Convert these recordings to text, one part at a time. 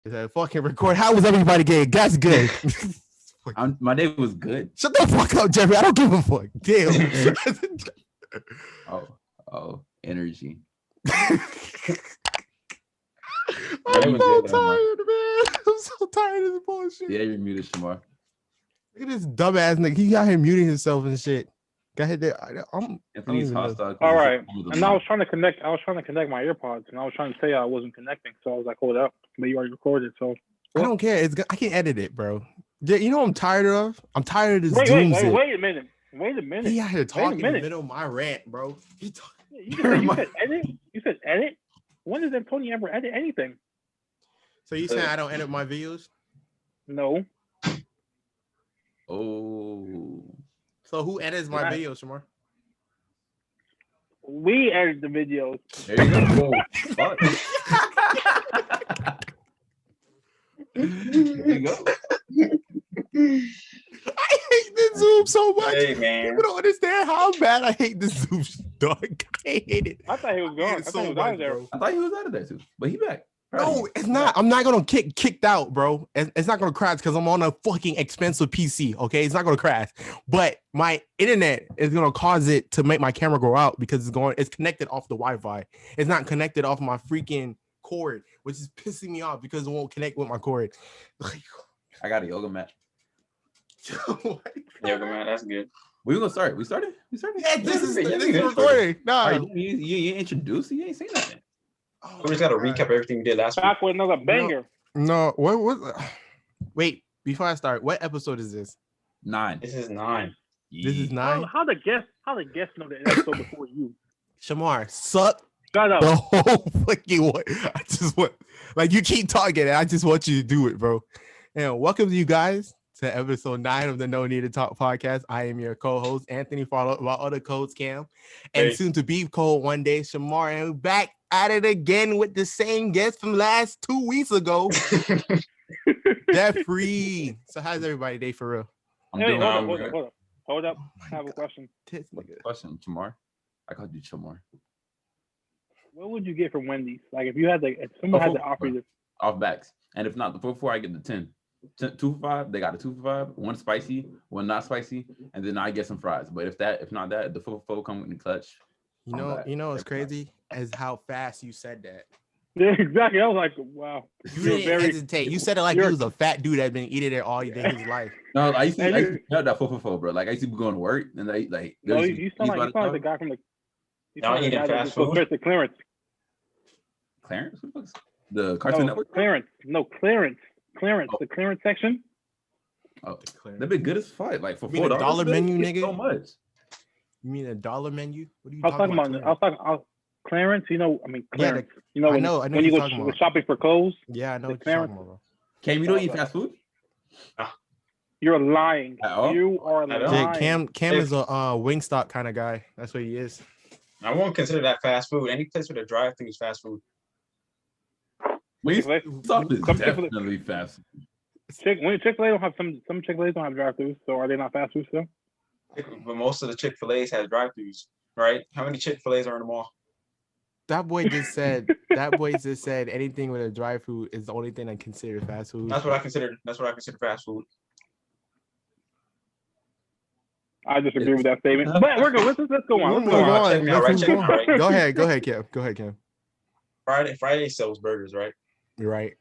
Is that fucking record? How was everybody getting? That's good. My day was good. Shut the fuck up, Jeffrey. I don't give a fuck. Damn. oh, energy. I'm so tired, man. I'm so tired of this bullshit. Yeah, you're muted, Shamar. Look at this dumbass nigga. He got him muting himself and shit. Go ahead there. Anthony's hostile. All right. And I was trying to connect. I was trying to connect my AirPods, and I was trying to tell you I wasn't connecting. So I was like, hold up. But you already recorded, so. I don't care. I can edit it, bro. You know what I'm tired of? I'm tired of this Wait a minute. Wait a minute. He had to talk in the middle of my rant, bro. You said edit? You said edit? When does Antonio ever edit anything? So you saying I don't edit my videos? No. Oh. So who edits my videos, Shamar? We edit the videos. There you go. Fuck. There you go. I hate this Zoom so much. Hey, man. People don't understand how bad I hate this Zoom, dog. I hate it. I thought he was gone. I thought he was out of there. I thought he was out of there too, but he back. No, it's not. I'm not gonna kicked out, bro. It's not gonna crash because I'm on a fucking expensive PC. Okay, it's not gonna crash, but my internet is gonna cause it to make my camera go out because it's connected off the Wi-Fi. It's not connected off my freaking cord, which is pissing me off because it won't connect with my cord. I got a yoga mat. Yoga mat, that's good. We gonna start. We started. Yeah, this is recording. Nah, you introduced. You ain't seen nothing. Oh, we just got to recap everything we did last week. Back with another banger. No, what? Wait, before I start, what episode is this? 9. This is 9. This is 9. How the guests know the episode before you? Shamar, suck Shut up. the whole fucking way. I just want, like, you keep talking, and I just want you to do it, bro. And welcome to you guys to episode 9 of the No Need to Talk podcast. I am your co-host, Anthony, followed by other codes, Cam, and soon to be code one day, Shamar, and we're back at it again with the same guest from last 2 weeks ago, Jeffery. So how's everybody day for real? Hold up. I have a question. Question, Chamar. I called you Chamar. What would you get from Wendy's? Like if you had if someone had to offer you off backs, and if not, before I get the 10. 2 for 5, they got a 2 for 5, one spicy, one not spicy, and then I get some fries. But if not that, the 4 for 4 come in the clutch. You know what's crazy as how fast you said that. Yeah, exactly. I was like, wow. You didn't hesitate. You said it like he was a fat dude that had been eating it all day his life. No, I used to have that 4 for 4, bro. Like I used to be going to work and like. No, you sound like the guy from the. Now eating fast food. The Clarence. Clarence? The Cartoon Network? Clarence. No, Clarence. Oh. The clearance section. Oh, they've been good as fuck. Like for $4 menu, nigga. So much. You mean $1 menu? What are you talking about? I was talking clearance. Clearance. Yeah, I know when you go shopping for clothes. Yeah, I know what you're talking about. Cam, you don't eat fast food? You're lying. You are lying. Cam is a Wingstop kind of guy. That's what he is. I won't consider that fast food. Any place with a drive-thru is fast food. Wingstop is definitely fast food. Chick-fil-A don't have some Chick-fil-A's don't have drive-thrus, so are they not fast food still? But most of the Chick-fil-A's have drive-thrus, right? How many Chick-fil-A's are in the mall? That boy just said anything with a drive-thru is the only thing I consider fast food. That's what I consider fast food. I disagree with that statement. But we're good. Let's go on. Go ahead, Cam. Friday sells burgers, right? You're right.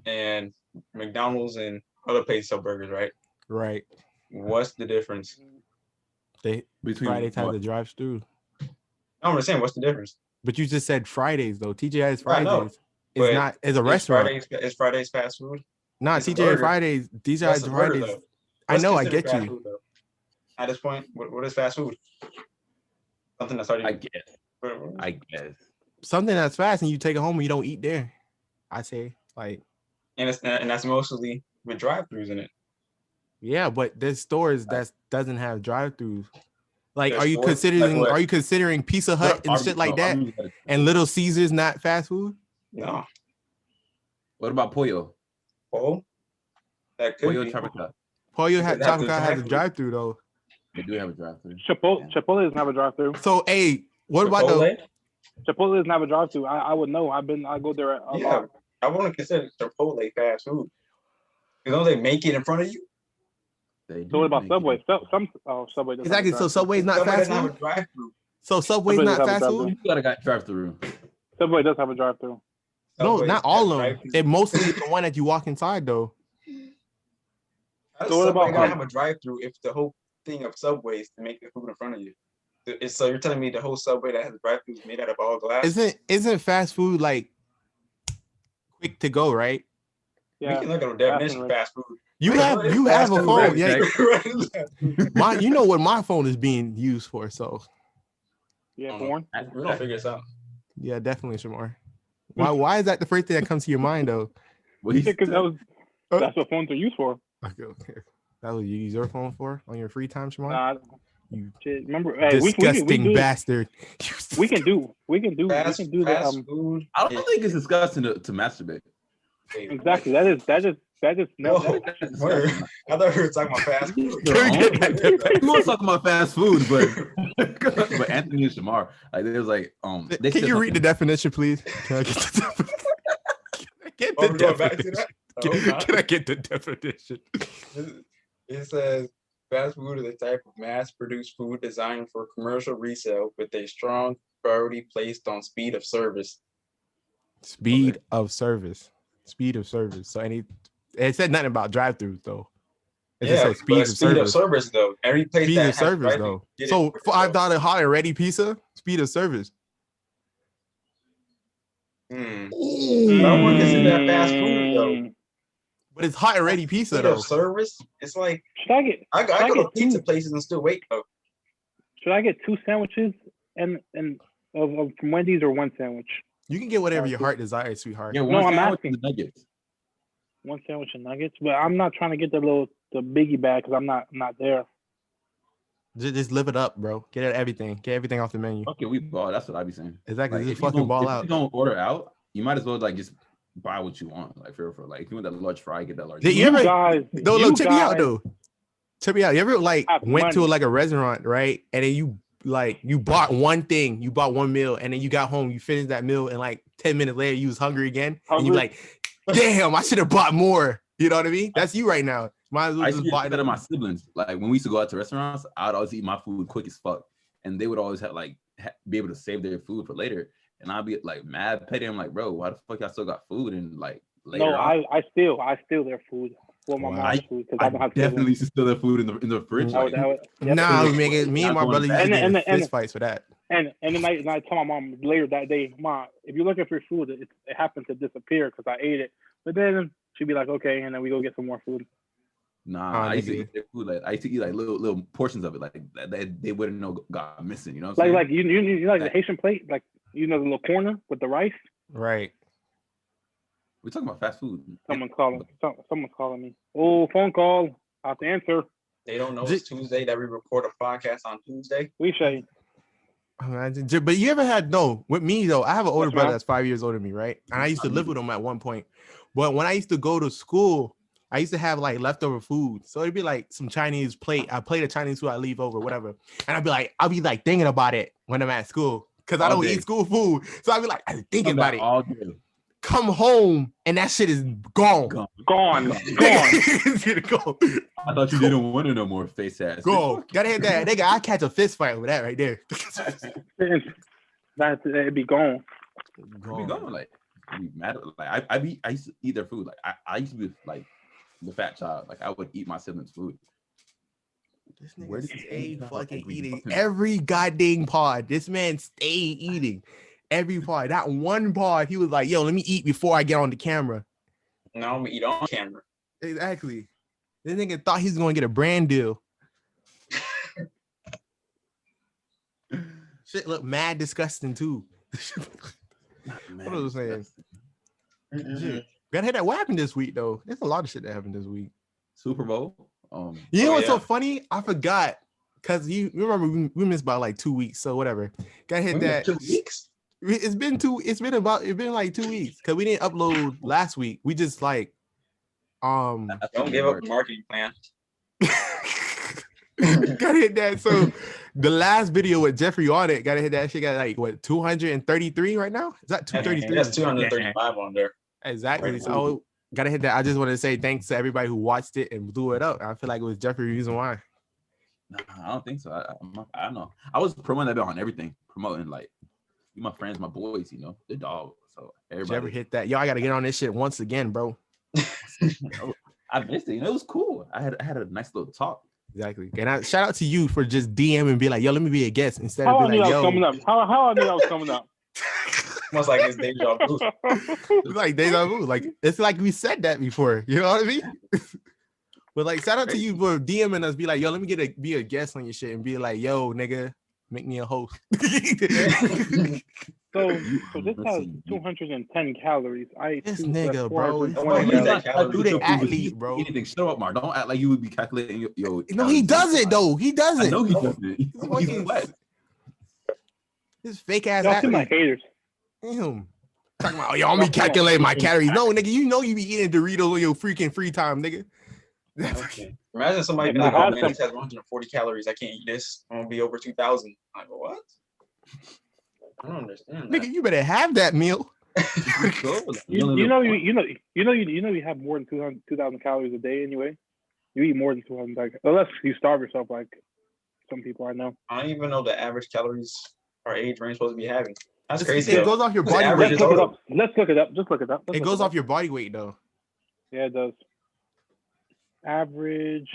And McDonald's and other places sell burgers, right? Right. What's the difference? Fridays have the drive-thru. I'm just saying, what's the difference? But you just said Fridays though. TGI's Fridays. It's a restaurant. Is Fridays fast food? Nah, TGI Fridays. TGI's Fridays. I know. I get you. Food, at this point, what is fast food? Something that's already. I guess. Something that's fast and you take it home and you don't eat there. I say like. And that's mostly with drive-thrus in it. Yeah, but there's stores that doesn't have drive-thrus. Like, are you considering Pizza Hut and shit like that? And Little Caesars not fast food? No. What about Pollo? Pollo? That could Pollo be. Tropical. Pollo Tropical has a drive-thru though. They do have a drive-thru. Chipotle doesn't have a drive-thru. So, hey, what about the Chipotle doesn't have a drive-thru? I would know. I go there. Yeah. I wouldn't consider Chipotle fast food. Because don't they make it in front of you? They So what about do make it. Subway? Subway doesn't Exactly. have a So drive-thru. Subway's not Subway fast doesn't have food. a drive-through. So Subway's Subway not doesn't have a fast drive-thru. food. You gotta got drive through. Subway does have a drive-thru. No, Subway not has all of them. drive-thru. It mostly is the one that you walk inside though. How does So what Subway about, gotta have a drive-through if the whole thing of Subway is to make the food in front of you? So you're telling me the whole Subway that has a drive-through is made out of all glass? Isn't fast food like quick to go, right? We Yeah. can look at the definition of fast food. You Wait, have what is you have fast a food? phone. Right, Yeah, my you know what my phone is being used for. So Yeah, I born. We're gonna figure this out. yeah, definitely Shamar. Why is that the first thing that comes to your mind though? What he Because said? that's what phones are used for. Okay. That what you use your phone for on your free time, Shamar? Nah, You shit. Remember, hey, disgusting bastard. We can do Fast the food. I don't think it's disgusting to masturbate. exactly. That is no. Whoa, That's where? disgusting. I thought we were talking about fast food. Can we get that We was talking about fast food, but Anthony and Shamar, like there's like they Can said you read the something- definition, please? Can I get the definition? Get Oh, the we're going back to definition. that? I hope not. Can I get the definition? It says fast food is a type of mass-produced food designed for commercial resale with a strong priority placed on speed of service. Speed of service. Speed of service. So it said nothing about drive-throughs though. It just said but speed of service. though. Every place Speed that of has service drive-thru, though. get it So quicker, though. $5 hot and ready pizza. Speed of service. I wouldn't consider that fast food though. But it's hot and ready pizza Speed though. of service, it's like Should I get? I Should I go to get pizza two? places and still wait though. Should I get 2 sandwiches and of from Wendy's or 1 sandwich? You can get whatever your heart desires, sweetheart. Yeah, No, one I'm sandwich asking. and the nuggets. 1 sandwich and nuggets, but I'm not trying to get the biggie bag because I'm not there. Just live it up, bro. Get everything. Get everything off the menu. Okay, we ball. That's what I be saying. Exactly. Like, Just if you fucking don't- ball if out. you don't order out, you might as well like just buy what you want. Like for like if you want that large fry, get that large. Did fry. you ever- guys, No, you look, check me out guys- though. Check me out. You ever like Have went to money. like a restaurant, right? And then you bought one thing, you bought one meal, and then you got home, you finished that meal, and like 10 minutes later, you was hungry again, and you Hungry? like, damn, I should have bought more. You know what I mean? That's you right now. Might as well I used just to buy get that of my siblings. Like when we used to go out to restaurants, I'd always eat my food quick as fuck, and they would always have like be able to save their food for later. And I'd be like mad petty. I'm like, bro, why the fuck y'all still got food? And like later No, on, I steal their food. Well, my Wow. mom's food because I I don't have definitely siblings. used to steal their food in the fridge. I Like, Yep. Nah, Food. me and my Not brother going used to back. get in And- fist fights for that. And then I tell my mom later that day, Mom, if you're looking for food, it happened to disappear because I ate it. But then she'd be like, okay, and then we go get some more food. nah, I used to nigga. eat their food. Like I used to eat like little portions of it, like that they wouldn't know got missing. You know what I'm Like saying? you like the Haitian plate, like the little corner with the rice. Right. We're talking about fast food. Someone's calling me. Oh, phone call. I have to answer. They don't know it's Tuesday that we record a podcast on Tuesday. We say But you ever had with me though? I have an older Yes, brother ma'am. that's 5 years older than me, right? And I used to live with him at one point. But when I used to go to school, I used to have like leftover food. So it'd be like some Chinese plate. I plate of Chinese food, I leave over, whatever. And I'll be like thinking about it when I'm at school. Because I All don't day. eat school food. So I'll be like, I think Come about back it. all day. Come home and that shit is gone. Gone. gone. It's gonna go. I thought you didn't want it no more, face ass. Go. Gotta hit that. Nigga, I catch a fist fight with that right there. It'd be gone. We going like be mad. Like I used to eat their food. Like I used to be like the fat child. Like I would eat my siblings' food. This Where nigga did you stay get fucking fucking eating fucking- every goddamn pod. This man stay eating every pod. That one pod, he was like, yo, let me eat before I get on the camera. Now I'm gonna eat on camera. Exactly. This nigga thought he was gonna get a brand deal. Shit look mad disgusting too. What was I saying? Shit. Gotta hit that. What happened this week though? There's a lot of shit that happened this week. Super Bowl. You know Oh, what's so yeah. funny? I forgot because you remember we missed by like 2 weeks. So whatever. Gotta hit that. 2 weeks. It's been like 2 weeks because we didn't upload last week. We just like Don't give up the marketing plan. gotta hit that. So the last video with Jeffery on it, gotta hit that shit. Got like what 233 right now? Is that 233? That's 235 on there. Exactly. Right. So gotta hit that. I just want to say thanks to everybody who watched it and blew it up. I feel like it was Jeffery reason why. Nah, I don't think so. I don't know. I was promoting that bit on everything, promoting like my friends, my boys, you know, the dog. So everybody Jeffery hit that. Yo, I gotta get on this shit once again, bro. I missed it. You know, it was cool. I had a nice little talk. Exactly. And I shout out to you for just DM and be like, yo, let me be a guest instead How of I be knew like, that was yo. coming up? How I knew that was coming up? Almost like it's deja vu. It's like deja vu. Like it's like we said that before. You know what I mean? But like, shout out to you for DMing us. Be like, yo, let me be a guest on your shit and be like, yo, nigga, make me a host. So this has 210 calories. I ate This two, nigga, that's bro. 420 He's calories. not Do the athlete, bro. Anything. Shut up, Mar. Don't act like you would be calculating your No, he doesn't though. He doesn't. I know he doesn't. He's fucking- wet. This fake ass Y'all see my athlete. haters. Damn. Talking about, yo, I'm be calculating my calories. No, nigga, you know you be eating Doritos on your freaking free time, nigga. Okay. Imagine somebody Yeah, being like, I oh had man, this has 140 calories. I can't eat this. I'm gonna be over 2,000. Like, what? I don't understand that. Nigga, you better have that meal. You have more than 2,000 calories a day anyway. You eat more than 200, like, unless you starve yourself, like some people I know. I don't even know the average calories our age range supposed to be having. That's It crazy. goes off your What's body the weight. average Let's look it total? up. Let's look it up. Just look it up. It goes off your body weight though. Yeah, it does. Average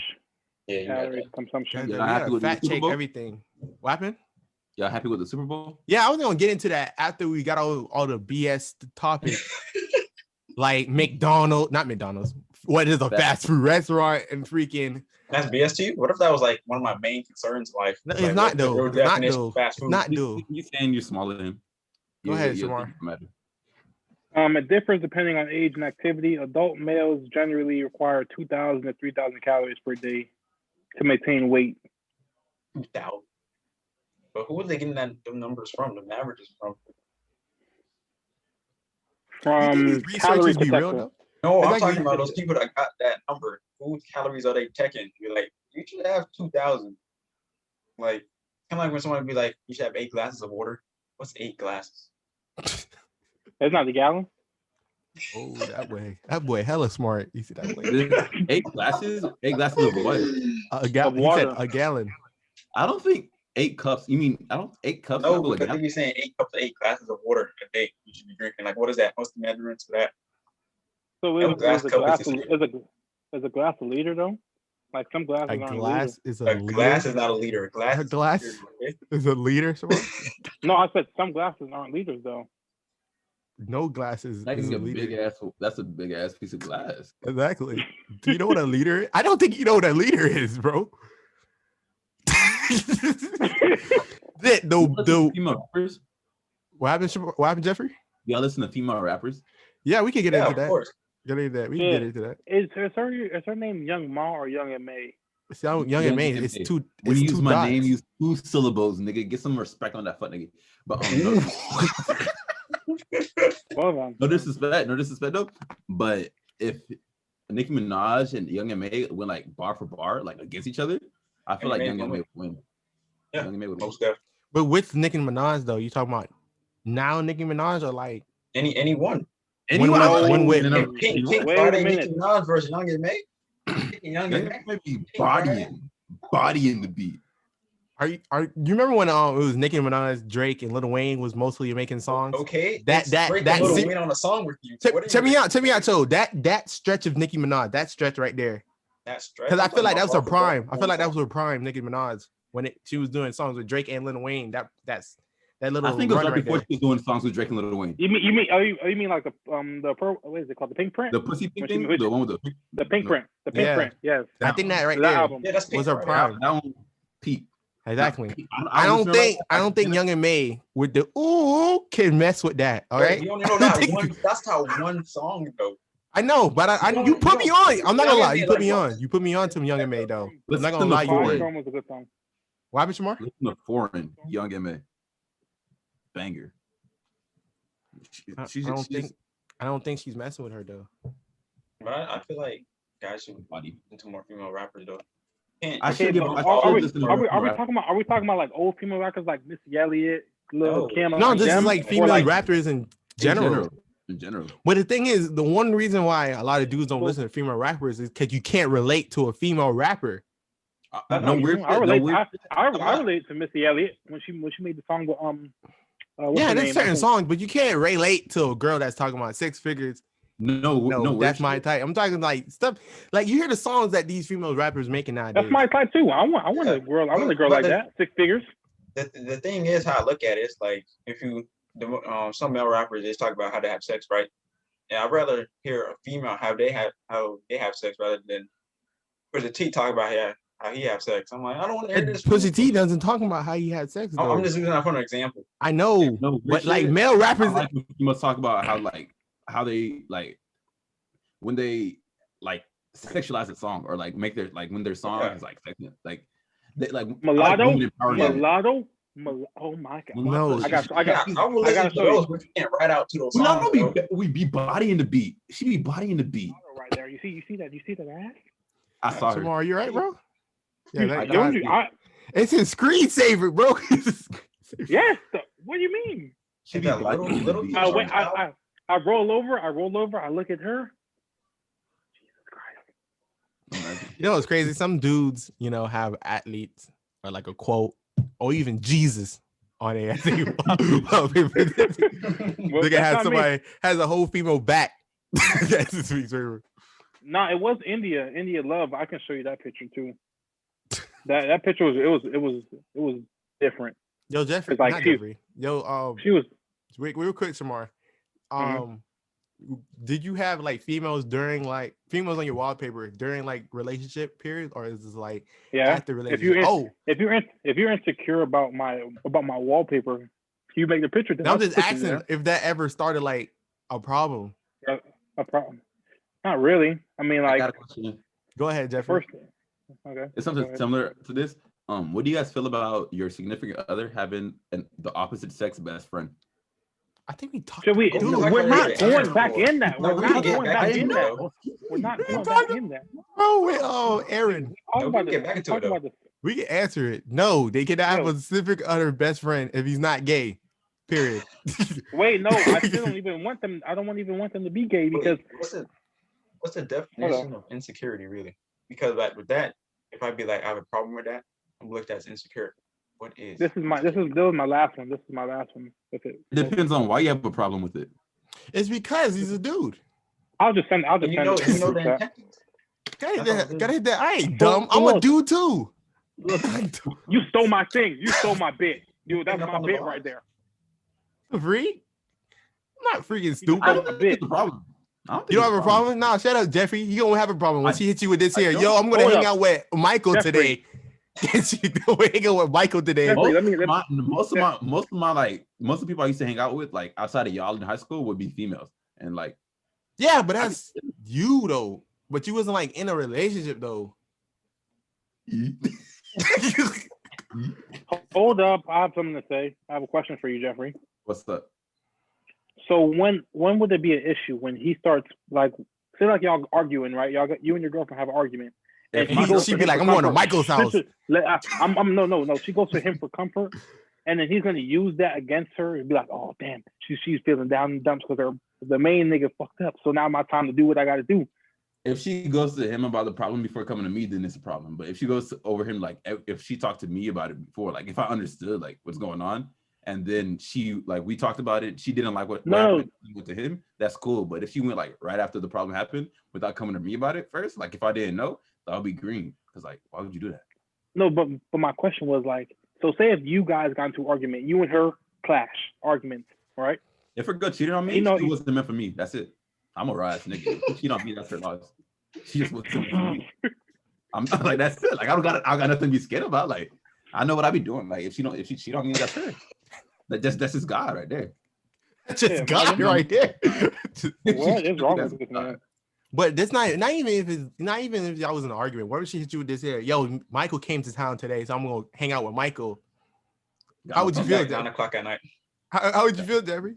Yeah, you got calories that. consumption. We Yeah, I have to gotta go to the fact Super check Bowl. everything. What happened? Y'all happy with the Super Bowl? Yeah, I was gonna get into that after we got all the BS topics. Like not McDonald's. What is a fast food restaurant and freaking That's BS to you? What if that was like one of my main concerns in life? No, it's Like, not what's the though. real It's not definition though. of fast It's food? not though. You saying you're smaller than him? Go ahead, Shamar. It differs depending on age and activity. Adult males generally require 2,000 to 3,000 calories per day to maintain weight. 2,000. But who are they getting them numbers from? The averages from? You think From these Calorie researchers be real Protector. though? No, It's I'm like talking you- about those people that got that number. Whose calories are they checking? You're like, you should have 2,000. Like, kind of like when somebody be like, you should have 8 glasses of water. What's 8 glasses? That's not the gallon. Oh, that boy, hella smart. You see that boy? 8 glasses? 8 glasses of what? A gallon. He said water. a gallon. I don't think 8 cups. You mean 8 cups? No, Not like because they be saying 8 cups, 8 glasses of water a day you should be drinking. Like, what is that? What's the measurements for that? So No, is glass a cup glass is is a glass a liter though? Like some glasses A aren't glass is A glass is not a liter. A glass A is a glass? liter, okay? is a liter. Shamar? No, I said some glasses aren't liters though. No glasses That is can a be a big liter. ass. That's a big ass piece of glass. Exactly. Do you know what a liter is? I don't think you know what a liter is, bro. the Female rappers. what happened? What happened, Jeffrey? Y'all listen to female rappers? Yeah, we can get Yeah, into of that. course. Get into that. We can Yeah. get into that. Is her name Young Ma or Young and May? See, Young and May, it's two. When It's you use two my dots. name, use 2 syllables, nigga. Get some respect on that fuck nigga. But Hold on. no disrespect though. But if Nicki Minaj and Young and May went like bar for bar, like against each other, I feel like Young and May would win. Yeah, Young and May would win. most definitely. But with Nicki Minaj though, you talking about now Nicki Minaj or like Anyone. Anyone, one with- no, no, If Pink Wait a Friday, minute. Nicki Minaj versus Young and May. Young and May. May be bodying the beat. you remember when it was Nicki Minaj, Drake, and Lil Wayne was mostly making songs? Okay. That- it's that- Drake that and Lil se- Wayne on a song with you. Check What are me you- out. So that stretch of Nicki Minaj, that stretch right there, That stretch. because I feel like that was her I'm talking prime. about I feel like that was her prime, Nicki Minaj, when she was doing songs with Drake and Lil Wayne. That's that little. I think it was run right before there. she was doing songs with Drake and Lil Wayne. You mean like the what is it called? The pink print? The pussy pink Which- thing, the one with the The pink print. The pink Yeah. print. Yes. I think that right That there album. Yeah, that's Pink was her Friday. prime. that one peak. Exactly. I don't think Young and May with the ooh can mess with that. All right. You only know that one. That's how one song though. I know, but you put me on. I'm not gonna lie. You put me on. You put me on to Young and May though. I'm Listen not to gonna lie. You Foreign. did. Storm was a good song. What happened, Shamar? Listen to Foreign, Young and May. Banger. I don't think she's messing with her though. But I feel like guys should body. into more female rappers though. I should give. so I are should we listen to are we talking about like old female rappers like Missy Elliott, Lil No. Kim? No, this is them, like or female like rappers in general. in general. But the thing is, the one reason why a lot of dudes don't listen to female rappers is because you can't relate to a female rapper. No weird. I relate to Missy Elliott when she made the song with yeah, there's certain songs, but you can't relate to a girl that's talking about six figures. No, that's my type. I'm talking like stuff like you hear the songs that these female rappers making nowadays. That's my type too. I want a girl. I want a girl like that, 6 figures. The thing is, how I look at it, it's like if you some male rappers just talk about how they have sex, right? And I'd rather hear a female how they have sex rather than Pusha T talk about how he have sex. I'm like, I don't want to hear this. Pusha T doesn't talk about how he had sex. I'm just using that for an example. I know, but like male rappers, you must talk about how they like when they like sexualize a song or like make their like when their song is like they like mulatto. Oh my god! No, I got to show you. We can't write out to those songs. No, we be bodying the beat. She be bodying the beat. Right there, you see that ass? I saw her. Tomorrow, you right, bro? Yeah, it's his screensaver, bro. Yes. What do you mean? She be little. I roll over. I look at her. Jesus Christ! You know, it's crazy. Some dudes, have athletes or like a quote or even Jesus on there. I think look at how somebody has a whole female back. That's his screensaver. No, it was India Love. I can show you that picture too. That picture was different. Yo, Jeffery, like not Jeffrey. Yo, she was real quick, Shamar. Did you have like females on your wallpaper during like relationship period, or is this like after relationship? If you're insecure about my wallpaper, you make the picture. I'm just asking if that ever started like a problem. A problem? Not really. I mean, like. I got a question. Go ahead, Jeffery. Okay. It's something similar to this. What do you guys feel about your significant other having the opposite sex best friend? I think we talked. We're not going back in that. We're not going back in that. We're not going back in that. Oh, Aaron. We can answer it. No, they cannot have a specific other best friend if he's not gay. Period. Wait, no, I still don't even want them. I don't even want them to be gay because. What's the definition of insecurity, really? Because like with that, if I be like I have a problem with that, I'm looked at as insecure. What is? This was my last one. This is my last one. With it depends on why you have a problem with it. It's because he's a dude. I'll just send. Gotta hit that. I ain't dumb. I'm a dude too. You stole my thing. You stole my bit. Dude, that's my bit right there. Free? I'm not freaking stupid. I don't think it's a problem. You don't have a problem? Nah, shut up, Jeffrey. You don't have a problem. When she hits you with this here, yo, I'm gonna hang out with Michael today. Most of the people I used to hang out with, like outside of y'all in high school, would be females, and like, yeah, but that's you though. But you wasn't like in a relationship though. Hold up, I have something to say. I have a question for you, Jeffrey. What's up? So when would there be an issue when he starts like say like y'all arguing, right? You and your girlfriend have an argument. And she'd be like, I'm going to Michael's house. No. She goes to him for comfort, and then he's gonna use that against her and be like, oh damn, she's feeling down in the dumps because the main nigga fucked up. So now my time to do what I gotta do. If she goes to him about the problem before coming to me, then it's a problem. But if she goes over him, like if she talked to me about it before, like if I understood like what's going on, and then she like we talked about it, she didn't like what happened to him, that's cool. But if she went like right after the problem happened without coming to me about it first, like if I didn't know, I'll be green. Because like, why would you do that? No, but my question was like, so say if you guys got into an argument, you and her clash arguments, right? If her girl cheated on me, it wasn't meant for me. That's it. I'm a rise nigga. Cheat on me, that's her loss. She just wasn't meant for me. I'm like, that's it. Like I got nothing to be scared about. Like I know what I be doing. Like if she cheat on me, that's her. That's just God right there. That's just God right there. What is wrong with this man? But that's not even if y'all was in an argument. What if she hit you with this here? Yo, Michael came to town today, so I'm gonna hang out with Michael. How would you feel? 9 o'clock at night. How would you feel, Jeffrey?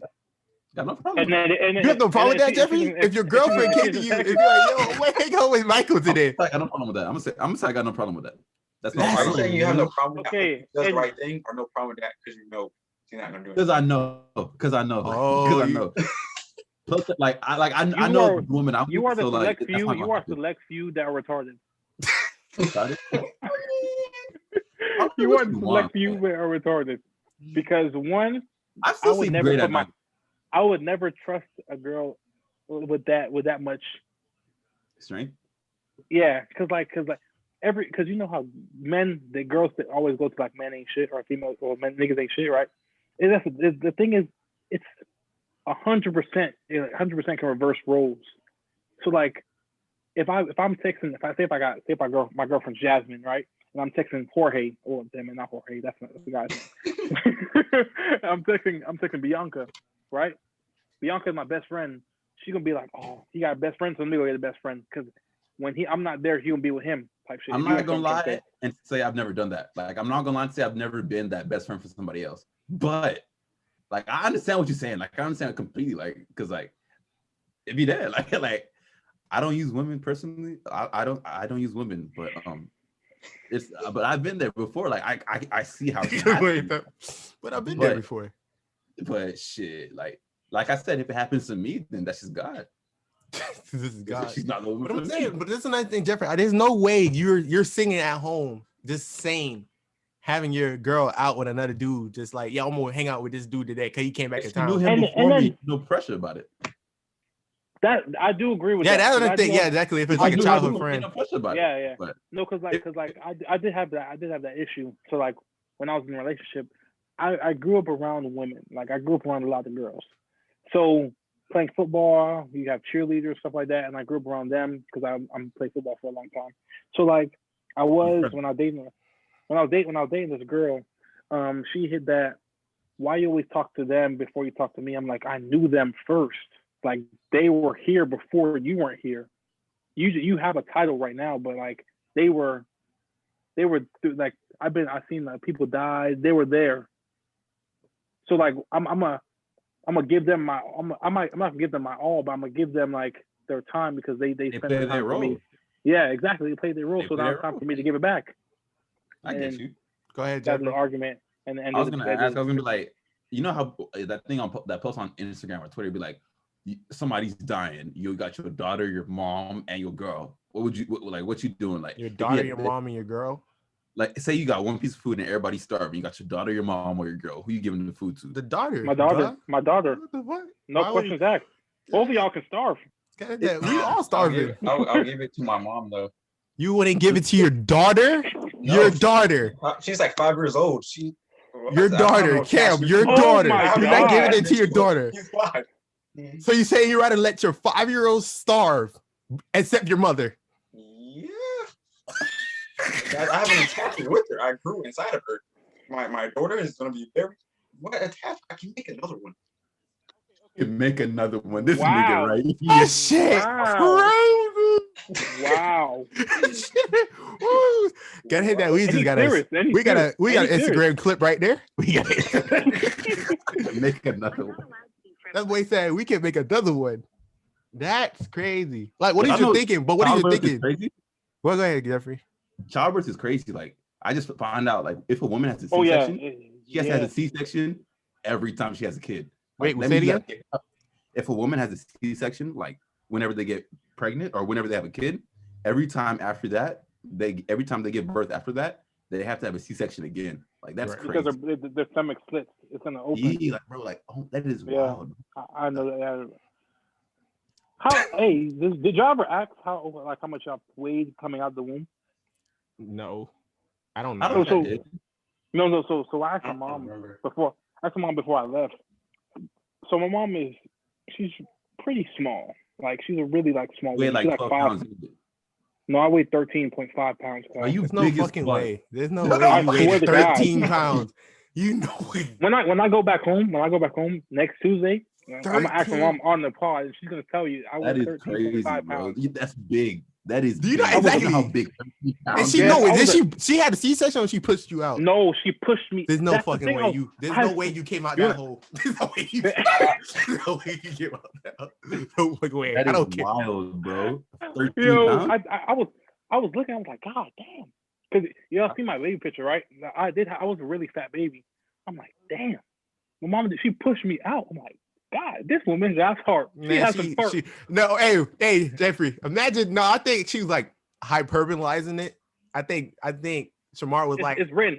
Got no problem. You have no problem with that, Jeffrey? If your girlfriend came to you and be like, yo, hang out with Michael today. I got no problem with that. I'm gonna say I got no problem with that. That's no. Are you saying you have no problem with that? That's the right thing, or no problem with that because you know she's not gonna do it? Because I know. Oh, Plus, like I You know are- the woman I'm You with, are the so like select that's few. not You gonna are happen. select few that are retarded. Got it? I'll do You what are the you select want, few man. that are retarded. Because one, I still would see never great put at my I would never trust a girl with that much. strength. Yeah, because you know how the girls that always go to like men ain't shit or females or men niggas ain't shit, right? The thing is, it's 100%, 100% can reverse roles. So like, if I'm texting, my girlfriend's Jasmine, right, and I'm texting Jorge, or damn it, not Jorge, that's not the guy's name. I'm texting Bianca, right? Bianca's my best friend. She's gonna be like, oh, he got a best friend, so let me go get a best friend because when I'm not there, he gonna be with him type shit. I'm not gonna lie and say I've never done that. Like I'm not gonna lie and say I've never been that best friend for somebody else. But like I understand what you're saying. Like I understand it completely. Like because like if you did like I don't use women personally. I don't use women, but it's but I've been there before. Like I see how it happens. But I've been there before. But shit, like I said, if it happens to me, then that's just God. This is God. She's not the woman But I'm for saying, me. but this is another thing, Jeffrey. There's no way you're singing at home, just saying, having your girl out with another dude, just like, yeah, I'm gonna hang out with this dude today because he came back If in you knew town. him before me, no pressure about it. That I do agree with. Yeah, that. that's another thing. Yeah, exactly. If it's like a childhood friend. No pressure about Yeah, it. yeah. But No, because I did have that issue. So like when I was in a relationship, I grew up around women. Like I grew up around a lot of girls. So playing football, you have cheerleaders, stuff like that, and I grew up around them because I'm played football for a long time. So like when I was dating this girl, she hit that. Why you always talk to them before you talk to me? I'm like, I knew them first. Like they were here before you weren't here. You have a title right now, but like they were like I've seen like people die. They were there. So like I'm gonna give them I'm not gonna give them my all, but I'm gonna give them like their time because they spend their time for me. Yeah, exactly. They played their role, so now it's time for me to give it back. I get you. Go ahead, That's Jeffrey. the argument. And I was gonna be like, you know how that thing on that post on Instagram or Twitter be like, somebody's dying. You got your daughter, your mom, and your girl. What would you what you doing? Like your daughter, your mom, and your girl. Like say you got one piece of food and everybody's starving. You got your daughter, your mom, or your girl. Who you giving the food to? The daughter. My daughter. What the fuck? No questions asked. Both of y'all can starve. We all starving. I'll give it to my mom though. You wouldn't give it to your daughter? No, your daughter. She's like 5 years old. Your daughter, Cam, your daughter. You're not giving it to your daughter. So you saying you'd rather let your 5-year-old starve, except your mother? Yeah. I have an attachment with her. I grew inside of her. My daughter is gonna be very attached. I can make another one. You can make another one. This Wow. nigga right here. Oh shit! Crazy. Wow. Gotta hit that. We just gotta. We got an Instagram clip right there. We got make another one. That's what he said. We can make another one. That's crazy. Like, what are you thinking? But what are you thinking? Crazy? Well, go ahead, Jeffrey. Childbirth is crazy. Like, I just found out, like, if a woman has a C-section, she has to have a C-section every time she has a kid. Like, wait, say it again. If a woman has a C-section, like, whenever they get pregnant or whenever they have a kid, every time after that, every time they give birth after that, they have to have a C-section again. Like, that's crazy. Because their stomach slits. It's gonna open. Yeah, like, bro, like, oh, that is wild. I know that. Did y'all ever ask how much y'all weighed coming out of the womb? No, I don't know. So I asked my mom before. I asked my mom before I left. So my mom she's pretty small. Like she's a really small. Weigh like 12 pounds. No, I weigh 13.5 pounds. Are you There's no fucking way. There's no way you weigh 13 pounds. You know it. When I go back home next Tuesday, I'm gonna ask my mom on the pod, and she's gonna tell you I weigh 13.5 pounds. That's big. That is. Do you know exactly how big? And she know it. She had a C-section or she pushed you out? No, she pushed me. There's no fucking way There's no way you came out that hole. There's no way you. There's no way you came out that hole. No fucking way. That I don't is care. wild, bro. 13 pounds. pounds. I was looking. I was like, God damn. Because y'all see my baby picture, right? I was a really fat baby. I'm like, damn. My mom, she pushed me out. I'm like, God, this woman's ass hard. She Man, has some heart. no, hey, Jeffrey. Imagine. No, I think she was like hyperbolizing it. I think Shamar was like, it's written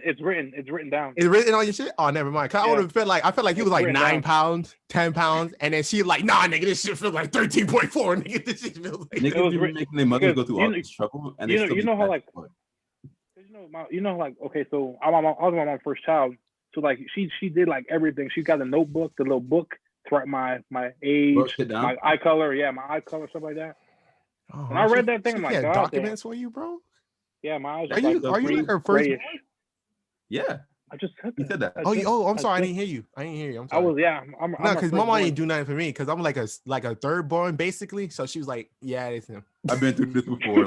down. it's written on your shit. Oh, never mind. Cause I would have felt like he was like 9 pounds, 10 pounds, and then she like, nah, nigga, this shit feels like 13.4. Nigga, this shit feels like. Niggas be making their mothers go through all this trouble, and you know how like, okay, so I was my mom's first child, so like she did like everything. She got a notebook, the little book to write my age, my eye color, stuff like that. Oh, when I read that thing, I'm like, God, documents for you, bro. Yeah, my eyes are you like her first boy? Yeah, I just said that. I'm sorry, I didn't hear you. I'm sorry. I'm no, because my mom didn't do nothing for me because I'm like a third born basically. So she was like, yeah, it's him. I've been through this before.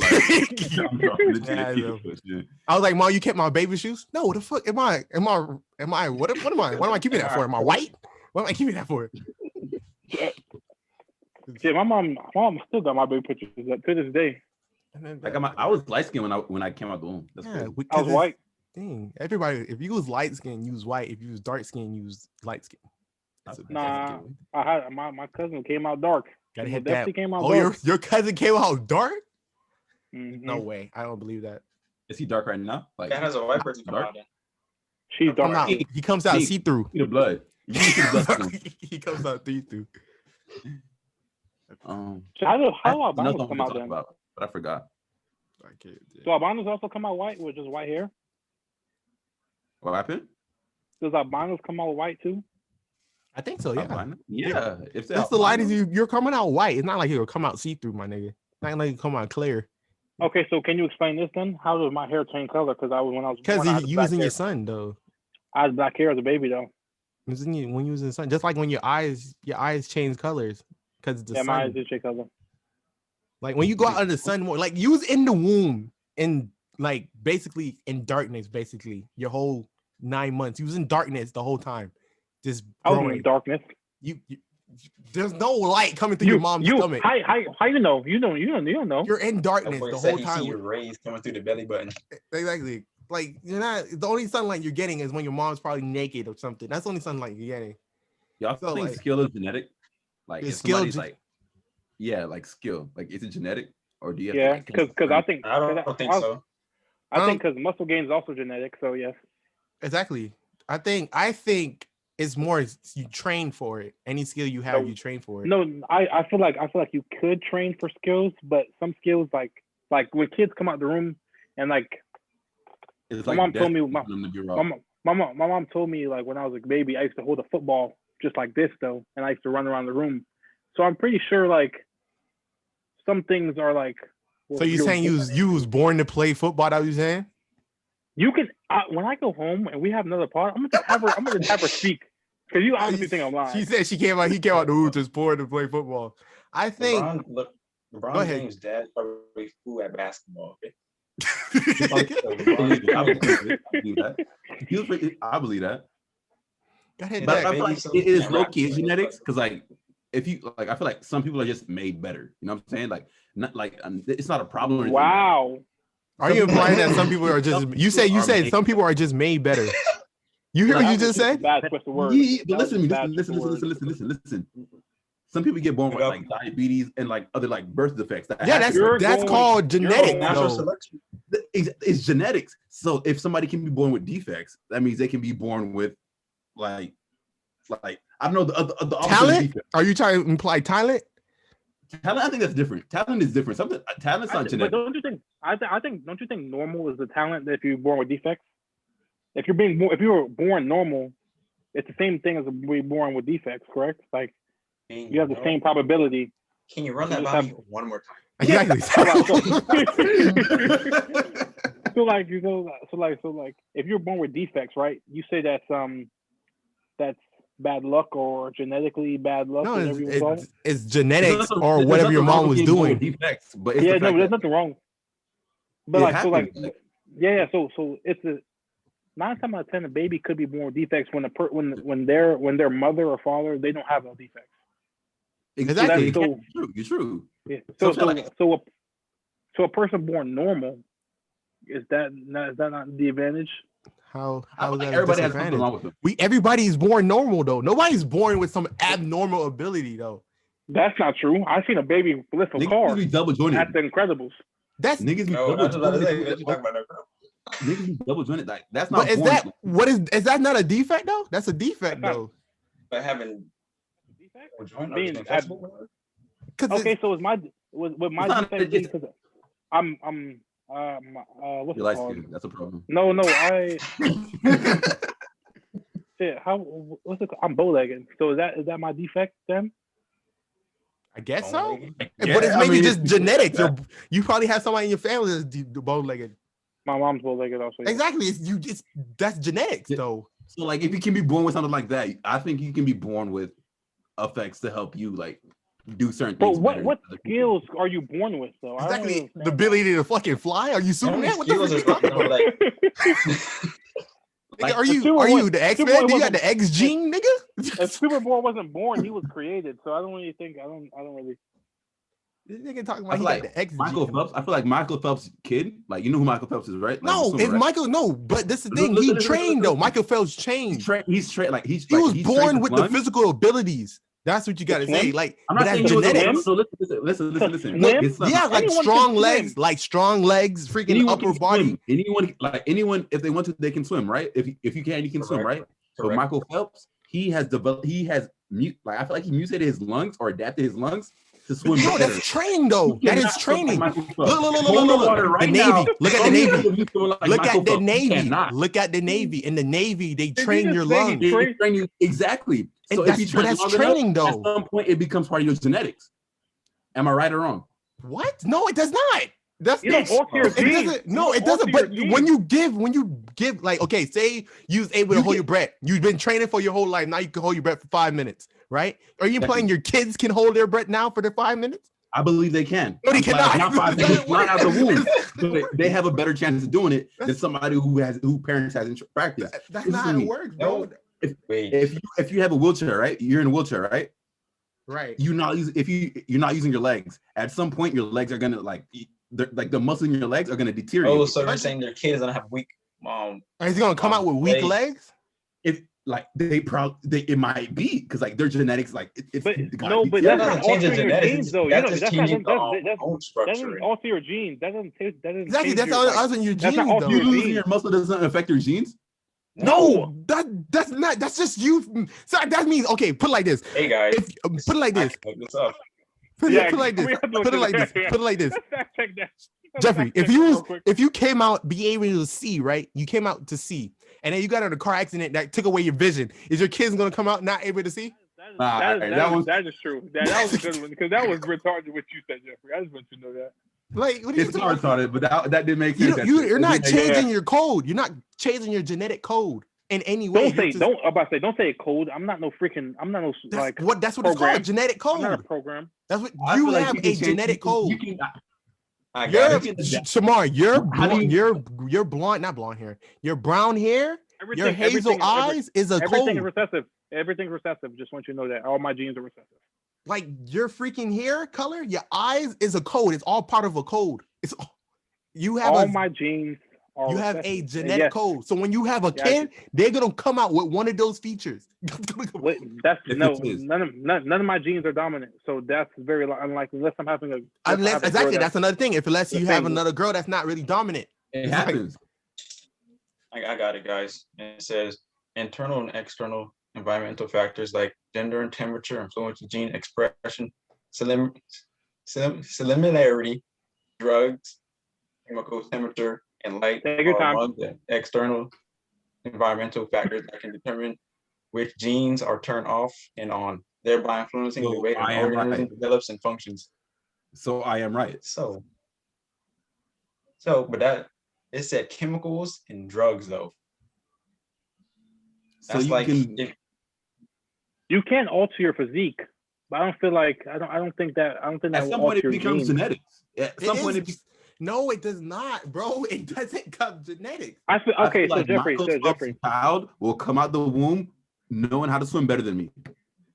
I was like, Mom, you kept my baby shoes? No, what the fuck am I? What am I keeping that for? Am I white? What am I keeping that for? Yeah, my mom still got my baby pictures to this day. I was light skinned when I came out the womb. That's I was white. Dang, everybody, if you was light skin, use white. If you was dark skin, use light skin. Nah, I had my cousin came out dark. Gotta hit that. Came out dark. Your cousin came out dark? Mm-hmm. No way. I don't believe that. Is he dark right now? Like that has a white person come out. She's dark. He comes out see through. The blood. He comes out see through. How do albinos come out then? But I forgot. So albinos also come out white with just white hair? What happened? Does albinos come out white too? I think so, yeah. Yeah. If that's the light is you're coming out white. It's not like you'll come out see-through, my nigga. It's not like you come out clear. Okay, so can you explain this then? How does my hair change color? Because you was in your son though. I had black hair as a baby though. When you was in the sun, just like when your eyes change colors because the sun. My eyes do change color. Like when you go out in the sun more, like you was in the womb and like basically in darkness, basically your whole 9 months. You was in darkness the whole time. Just growing. I was in darkness. You there's no light coming through your mom's stomach. How you know? You don't know. You're in darkness the whole time. Your rays coming through the belly button. Exactly. Like you're not the only sunlight you're getting is when your mom's probably naked or something. That's the only sunlight you're getting. Y'all think like, skill is genetic? Like if somebody's like, yeah, like skill. Like is it genetic or do you have because I think I don't think so. I think because muscle gain is also genetic. So yes. Exactly. I think it's more you train for it. Any skill you have, you train for it. No, I feel like you could train for skills, but some skills like when kids come out the room and like my mom told me my mom told me like when I was a baby I used to hold a football just like this though, and I used to run around the room. So I'm pretty sure like some things are like. So you're saying you was born to play football? That what you saying? You can when I go home and we have another part, I'm gonna have her speak because you obviously think I'm lying. She said he came out the womb just born to play football. I think LeBron James' dad probably flew at basketball. Okay? I believe that. Go ahead, but I feel like it is low key genetics because like if you like, I feel like some people are just made better. You know what I'm saying? Like not like it's not a problem. Or anything. Wow. Are you implying that some people are just? You said some people are just made better. You hear what you just said? Bad twist of words. Yeah, but listen. Some people get born with like diabetes and like other like birth defects. That's called genetics. Natural selection. It's genetics. So if somebody can be born with defects, that means they can be born with like I don't know the talent. Are you trying to imply talent? Talent, I think that's different. Talent is different. Talent's not genetic. But don't you think? Don't you think normal is the talent that if you're born with defects? If you were born normal, it's the same thing as being born with defects, correct? Like you have the same probability. Can you run that by me one more time? Exactly. So like, if you're born with defects, right? You say that's bad luck or genetically bad luck. No, it's genetics or whatever your mom was doing. Defects, but there's nothing wrong. But so it's a 9 times out of 10 a baby could be born with defects when their mother or father they don't have no defects. Exactly. You're true. Yeah. So a person born normal is that not the advantage? How I feel is like that a everybody has something disadvantage? wrong with them. Everybody's born normal though. Nobody's born with some abnormal ability though. That's not true. I seen a baby lift a Niggas car be double jointed. at the Incredibles. That's Niggas be No, double that's what I was saying. jointed. What you talking about? Niggas be double jointed. Like that's but not is born. that what is that not a defect though? That's a defect That's not- though. But having joint or Being being flexible, whatever. Okay, so with my It's not- defect being it's- because I'm what's You're it light called? skinned. That's a problem. No, shit. What's it called? I'm bow-legged. So is that my defect then? I guess so. Bow-legged? But it's maybe just it's- genetics. You probably have somebody in your family that's bow-legged. My mom's bow-legged also. Yeah. Exactly. That's genetics Yeah. though. So like, if you can be born with something like that, I think you can be born with effects to help you like do certain But things. what better what than other people. skills are you born with though? I don't Exactly. understand The ability to fucking fly. Are you Superman? What the fuck are you talking about? like, Nigga, like, are you Superboy- the X-Men? Superboy Do you got wasn't- the X gene, If nigga? Superboy wasn't born, he was created. So I don't really think I don't really. This nigga talking I about he feel got like the X Michael gene. Phelps. I feel like Michael Phelps' kid. Like you know who Michael Phelps is, right? Like, No, the swimmer, if right? Michael, no, but this is the Look, thing. look, He look, look, trained look, though. look. Michael Phelps trained. He's trained. Like he's He like, was he's born trained with lungs. the physical abilities. That's what you got to say. swim? Like, I'm but not that's saying he was a genetics. swimmer. No, listen. Swim? His son- Yeah, like Anyone strong can legs, swim. freaking anyone upper can body. swim. Anyone, if they want to, they can swim, right? If you can, you can swim, Correct. right? But Correct. Michael Phelps, he has like I feel like he mutated his lungs or adapted his lungs to swim No, better. that's training though. You That cannot is swim like training. Michael Look, Phelps. look. Go in the water The right Navy. now. Look at the Some Navy. people you swim like Look Michael at the Phelps. You Navy. cannot. Look at the Navy. In the Navy, they Did you train just your say he lungs. They train you exactly. And So if that's- you but train that's long training, enough, though. at some point it becomes part of your genetics. Am I right or wrong? What? No, it does not. That's You don't alter your it genes. doesn't. No, You it don't doesn't. alter But your when genes. you give, like, okay, say you was able to You hold get- your breath. You've been training for your whole life. Now you can hold your breath for 5 minutes, right? Are you Exactly. implying your kids can hold their breath now for their 5 minutes? I believe they can. No, they I'm glad- cannot. Not 5 minutes, That not out the womb. works. But they have a better chance of doing it than somebody who parents hasn't practiced. That's Listen not to how it me. works, bro. Wait. If you have a wheelchair, right? You're in a wheelchair, right? Right. You're not using your legs. At some point, your legs are gonna like the muscles in your legs are gonna deteriorate. Oh, so you're saying their kids don't have weak Is he gonna come out with weak legs? If like it might be because like their genetics like it's But gotta no, be- but Yeah, that's that not doesn't change the altering your genetics. genes though. You That's know, just that's changing the not bone that doesn't structure. alter your genes. That doesn't Exactly. change That's your, all in your that's genes, not though. all you your losing genes. your muscle doesn't affect your genes. No, that's not. That's just you. So that means okay. Put it like this. Hey guys, Put it like this. I can look this up. Put Yeah, it like this. we have to look Put it at like that. this. Put it like this. Let's fact check that. Let's Jeffrey, fact check if you that was real quick. if you came out be able to see, right? You came out to see, and then you got in a car accident that took away your vision. Is your kids gonna come out not able to see? That is true. That was a good one because that was retarded what you said, Jeffrey. I just want you to know that. Like, what are you It's not retarded, but that didn't make sense. You're not It didn't make- changing your code. You're not changing your genetic code in any way. Don't say code. I'm not no like That's what it's program. called. Genetic I'm not a code. program. That's what I you feel like have you can a change- genetic code. you can- I You're got it. Shamar, How do you're blonde, not blonde hair. Your brown hair, your hazel eyes is a Everything is code. recessive. Everything's recessive. Just want you to know that all my genes are recessive. Like your freaking hair color, your eyes is a code. It's all part of a code. You have All my genes are you have a recessive. And genetic yes, code. So when you have a Yeah, kid, they're gonna come out with one of those features. Wait, that's If no it is. none of my genes are dominant. So that's very unlikely unless I'm having a Unless exactly, that's another thing. Unless the you have thing. another girl that's not really dominant. It happens. I got it, guys. And it says internal and external environmental factors like gender and temperature influence gene expression, similarity, drugs, chemical temperature, and light Take your are time. among the external environmental factors that can determine which genes are turned off and on, thereby influencing the So way an I am organism right. develops and functions. So I am right. So, but that it said chemicals and drugs though. So That's you like can You can alter your physique, but I don't feel like I don't think that at will some point alter it your becomes genes. genetics. At some point No, it does not, bro. It doesn't come genetics. I feel I okay. feel So like Jeffrey, Michael Phelps' child will come out the womb knowing how to swim better than me.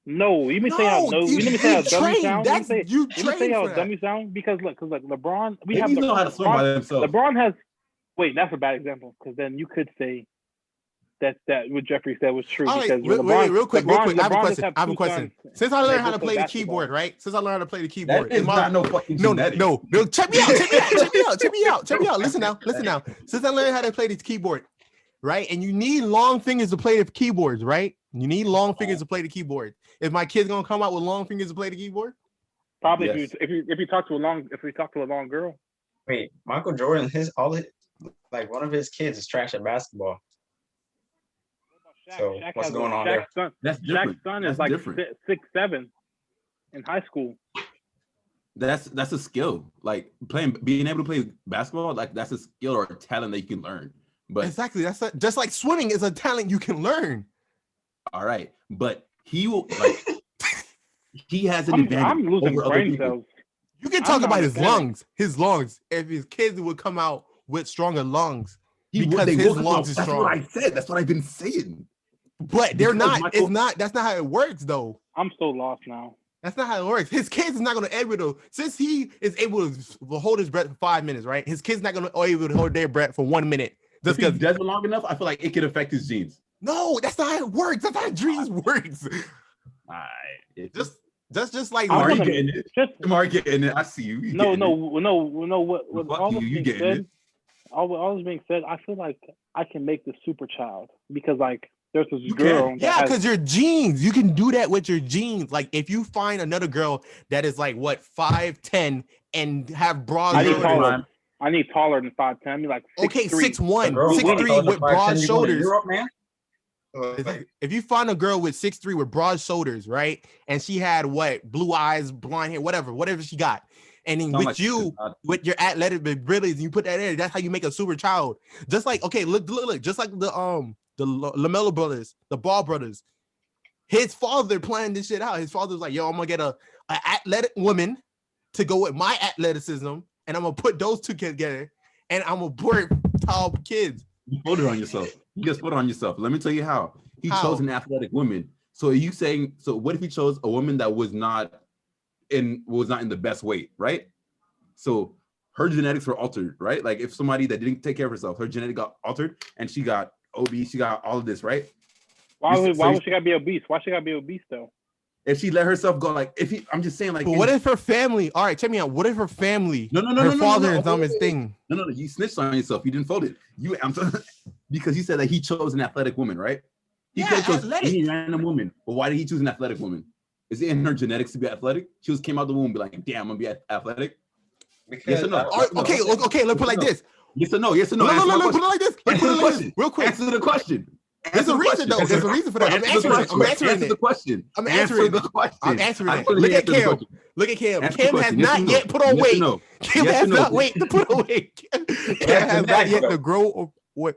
no, you mean say how No, you let me say how dumb you trained. sound. That's Let me you say trained how for dumb that. you sound because look, LeBron, we have Babies know how to swim by themselves. LeBron has. Wait, that's a bad example because then you could say that what Jeffrey said was true. All right, Because real quick. I have a LeBron question. just I have a two question. sons, Since I and they learned how both to play play the basketball. keyboard, right? Since I learned how to play the That keyboard, is not no fucking no, genetic. no. Check me out. Listen now. Since I learned how to play the keyboard, right? And you need long fingers to play the keyboards, right? You need long fingers to play the keyboard. Is my kid's gonna come out with long fingers to play the keyboard? Probably Yes. if you talk to a long girl. Wait, Michael Jordan, like one of his kids is trash at basketball. So what's going on there? That's different. Shaq's son That's is like different. 6'7" in high school. That's a skill. Like being able to play basketball, like that's a skill or a talent that you can learn. But Exactly. Just like swimming is a talent you can learn. all right, but he will like he has an advantage. I'm losing over other brain people. cells. You can I'm talk not about his understanding. lungs. If his kids would come out with stronger lungs, They because his will come lungs out. is That's strong. what I said. That's what I've been saying. But they're Because not. Michael- It's not. That's not how it works, though. I'm so lost now. That's not how it works. His kids is not going to able to, since he is able to hold his breath for 5 minutes, right? His kids not going to able to hold their breath for 1 minute. Just If he because. does it long enough, I feel like it could affect his genes. No, that's not how it works. That's not how dreams works. Just like I Are you wanna- getting it? Just Amari getting it. I see you. You no. getting it. What Fuck all you, this you being getting said, it. all this being said, I feel like I can make the super child because like there's this You girl. can. that Yeah, has- because your genes, you can do that with your genes. Like if you find another girl that is like what 5'10" and have broad I need shoulders. taller. I need taller than 5'10". Like 6'3". Okay, 6'1", Bro, 6'3" with broad you going to shoulders. Europe, man? If you find a girl with 6'3" with broad shoulders, right, and she had what blue eyes, blonde hair, whatever she got, and then Sound with like you, with your athletic abilities, and you put that in, that's how you make a super child. Just like okay, look, just like the LaMelo brothers, the Ball brothers. His father planned this shit out. His father was like, "Yo, I'm gonna get a athletic woman to go with my athleticism, and I'm gonna put those two together, and I'm gonna birth tall kids." You put it on yourself. You just put it on yourself. Let me tell you how. He How? chose an athletic woman. So are you saying, so what if he chose a woman that was not in the best weight, right? So her genetics were altered, right? Like if somebody that didn't take care of herself, her genetic got altered and she got obese, she got all of this, right? Why would she gotta be obese? Why she gotta be obese though? If she let herself go, like I'm just saying, like, But what if her family? All right, check me out. What if her family? Her father is on his thing. No, you snitched on yourself. You didn't fold it. Because you said that he chose an athletic woman, right? He could have chose any random woman. But why did he choose an athletic woman? Is it in her genetics to be athletic? She came out the womb and be like, damn, I'm gonna be athletic. Because Yes or no? Okay, let's put it like this. Yes or no? Yes or no? No, put it like this. Answer the question. Real quick. Answer the question. There's a reason though. There's a reason for that. I'm answering it. Answer the question. I'm answering the question. I'm answering I it. totally Look at answered the Cam. question. Look at Cam. Answer the Cam has question. Yes not or no? yet put on Yes or weight. no? Cam Yes or has no? not wait to put on weight. Cam has not yet to grow. Or what?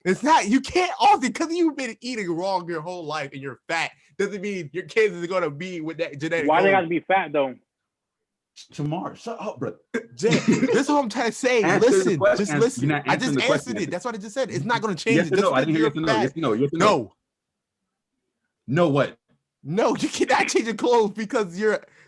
It's not. You can't often because you've been eating wrong your whole life and you're fat. Doesn't mean your kids is gonna be with that genetic. Why they code. gotta be fat though? Shamar, shut up, bro. Jay, this is what I'm trying to say. Answer the Listen, question. just listen. You're not I just answering the answered question. it. That's what I just said. It's not gonna change. Yes it. or Just no? I didn't hear yes because or no. you're Yes or no? Yes or fat. no? No what? No, you cannot change your clothes because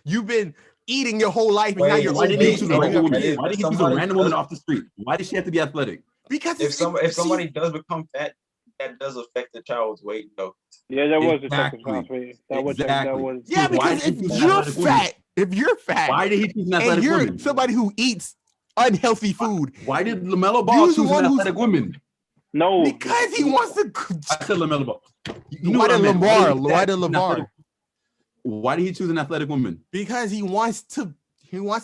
you've been eating your whole life and now Wait, you're Why did he obese choose and a you have random woman? kids. Why did he choose a random woman off the street? Why does she have to be athletic? Because if somebody does become fat, that does affect the child's weight though. Yeah, that was Exactly. That was yeah, Why because did he choose an if you're fat, Why did he choose an and athletic you're woman? somebody who eats unhealthy food, Why did LaMelo Ball You's the choose one an who's- athletic woman? No, because he wants to. I said LaMelo Ball. Why did Lamar? Why did Lamar? Why did he choose an athletic woman? Because he wants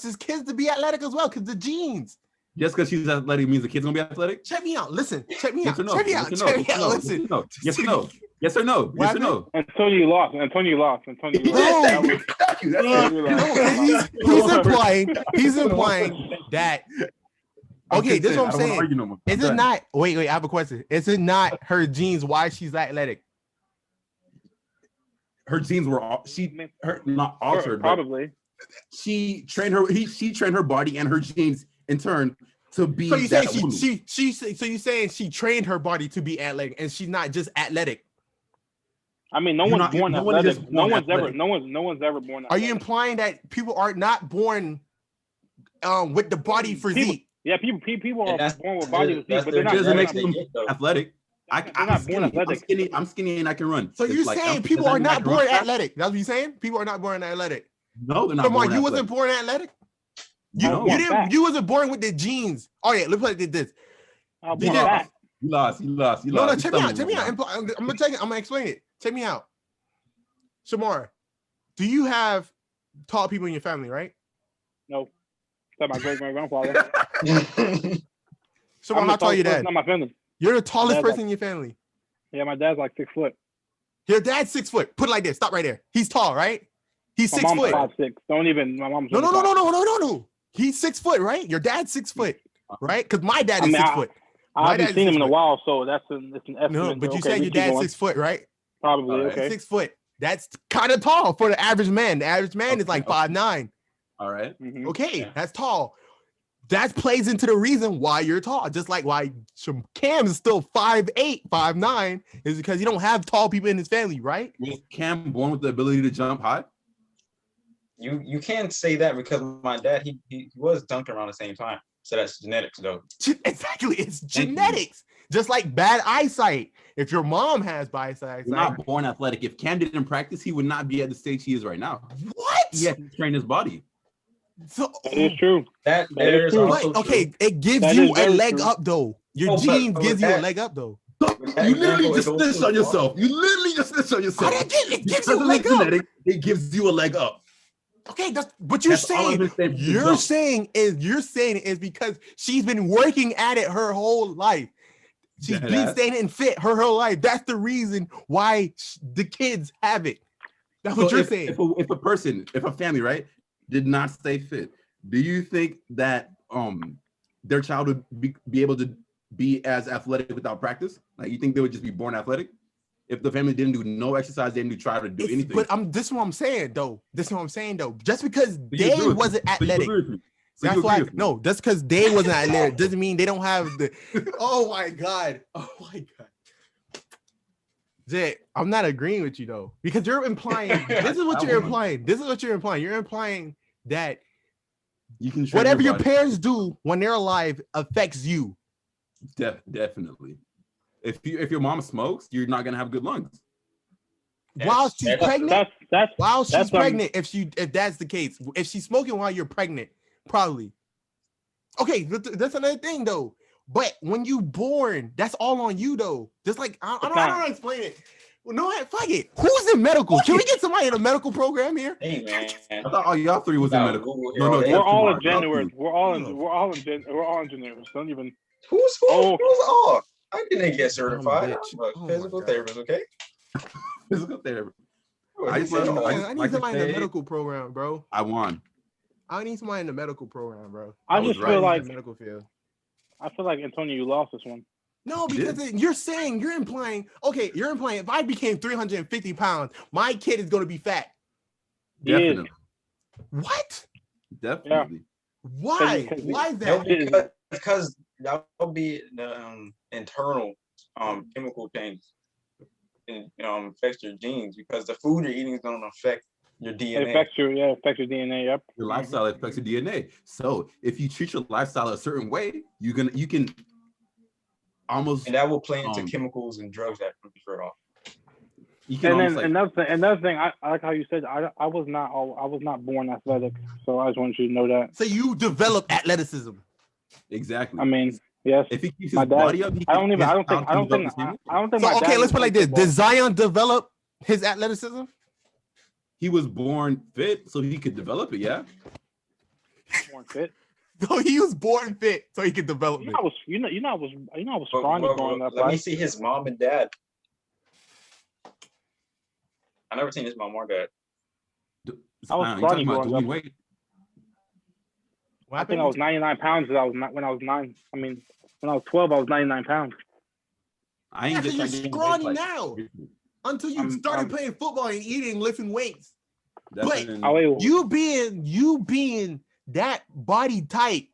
his kids to be athletic as well, because the genes. Just because she's athletic means the kid's gonna be athletic? Check me out. Listen. Check me Yes out. or no? Check me out. Yes or no? Check me out. Yes or Listen. no? Yes or no? Yes or no? Yes or no? Antonio lost. Antonio lost. He No. did that. Thank you. That's it. He's implying that. Okay, this is what I'm saying. No Is it not? Wait. I have a question. Is it not her genes why she's athletic? Her genes were not altered, but Probably. she trained her body and her genes in turn to be. So you saying that woman. so you saying she trained her body to be athletic and she's not just athletic? I mean, no You're one's not- born no one is athletic. just No born one's athletic. ever born athletic. Are you implying that people are not born with the body physique? Yeah, people are And that's born with body their- physique, but their they're not. Doesn't they're make not- them athletic. I'm skinny and I can run. So you're saying people are not born athletic? That's what you're saying? People are not born athletic. No, they're not. Come on, born you athletic. wasn't born athletic. No. You wasn't born with the genes. Oh yeah, let's put it this. You lost. No, check me out. I'm gonna explain it. Check me out. Shamar, do you have tall people in your family, right? No. Except my great grandfather. Shamar, how tall are your dad? Not my family. You're the tallest person in your family. Yeah, my dad's like 6 foot. Your dad's 6 foot. Put it like this. Stop right there. He's tall, right? He's 6 foot. My mom's 5'6". Don't even. My mom's No. He's 6 foot, right? Your dad's 6 foot, right? Because my dad is 6 foot. I haven't seen him in a while, so it's an estimate. No, but you said your dad's 6 foot, right? Probably, okay. 6 foot. That's kind of tall for the average man. The average man is like 5'9". All right. Okay, that's tall. That plays into the reason why you're tall. Just like why Cam is still 5'8", 5'9", is because you don't have tall people in his family, right? Was Cam born with the ability to jump high? You can't say that because my dad he was dunked around the same time. So that's genetics, though. Exactly, it's genetics. Just like bad eyesight. If your mom has bad eyesight, you're not born athletic. If Cam didn't practice, he would not be at the stage he is right now. What? He has to train his body. So it's true. That is true. Okay, it gives you a leg up though. Your genes gives you a leg up though. You literally just snitched on yourself. It gives you a leg up. It gives you a leg up. Okay, that's what you're saying. You're saying is because she's been working at it her whole life. She's been staying in fit her whole life. That's the reason why the kids have it. That's what you're saying. If a family, right, did not stay fit, do you think that their child would be able to be as athletic without practice? Like, you think they would just be born athletic? If the family didn't do no exercise, they didn't try to do anything. But this is what I'm saying though. Just because they wasn't athletic. That's why just because they wasn't athletic doesn't mean they don't have the. Oh my god. Jay, I'm not agreeing with you though, because you're implying this is what you're implying. You're implying that you can whatever your parents do when they're alive affects you. Definitely. If your mom smokes, you're not gonna have good lungs. While she's pregnant, if that's the case, if she's smoking while you're pregnant, probably. Okay, that's another thing though. But when you born, that's all on you though. Just like I don't know how to explain it. Well, no, fuck it. Who's in medical? Can we get somebody in a medical program here? Hey man, I thought all y'all three was in medical. No, we're all engineers. We're all engineers. Don't even. Who's all? I didn't get certified. I'm a physical therapist, okay? Physical therapist. I need somebody in the medical program, bro. I need somebody in the medical program, bro. I just feel like medical field. I feel like Antonio, you lost this one. No, because you're implying if I became 350 pounds, my kid is going to be fat. Definitely. What? Definitely. Yeah. Why? Why is that? Because that will be the internal chemical change and affects your genes, because the food you're eating is going to affect your DNA. It affects your DNA. Yep. Your lifestyle affects your DNA. So if you treat your lifestyle a certain way, you can almost, and that will play into chemicals and drugs that can be sure off. Another thing, I like how you said I was not born athletic, so I just want you to know that. So you develop athleticism. Exactly. I mean, yes. If he keeps his body up, I don't think. So okay, let's put it like this: did Zion develop his athleticism? He was born fit, so he could develop it. Yeah. Born fit. No, he was born fit, so he could develop it. I was scrawny growing up. Let me see his mom and dad. I never seen his mom or dad. I was scrawny growing up. Weight. I think I was 99 pounds when I was 9. I mean, when I was 12, I was 99 pounds. I ain't you're scrawny now. Until you started playing football and eating, lifting weights. Definitely. But you being that body type,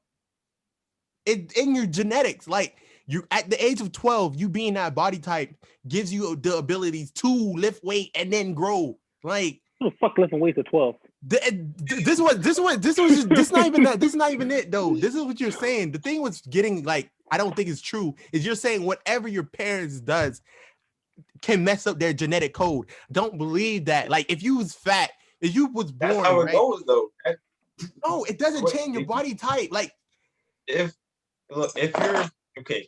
in your genetics, like you at the age of 12, you being that body type gives you the abilities to lift weight and then grow. Like, who the fuck lifting weights at 12? This is not even that. This is not even it though. This is what you're saying. The thing was getting like I don't think it's true. Is you're saying whatever your parents does can mess up their genetic code. Don't believe that. Like if you was fat, if you was born, that's how it right? goes though. No, it doesn't change your body type. Like if you're okay,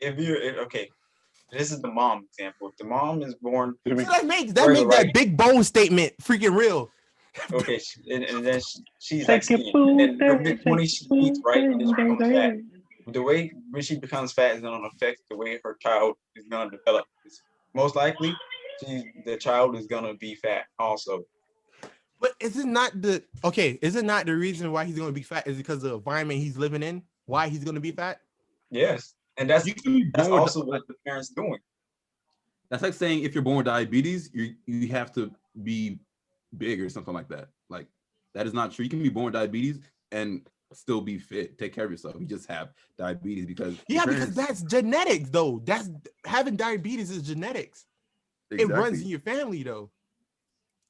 okay, this is the mom example. If the mom is born, so that makes that big bone statement freaking real. Okay, and then she's like skinny, and when she eats right, and then she becomes fat. The way when she becomes fat is going to affect the way her child is going to develop. Most likely, the child is going to be fat also. But is it not the reason why he's going to be fat is because of the environment he's living in? Why he's going to be fat? Yes, and that's also what the parents doing. That's like saying if you're born with diabetes, you have to be big or something like that. Like that is not true. You can be born with diabetes and still be fit, take care of yourself. You just have diabetes because because that's genetics though. That's having diabetes is genetics. Exactly. It runs in your family though.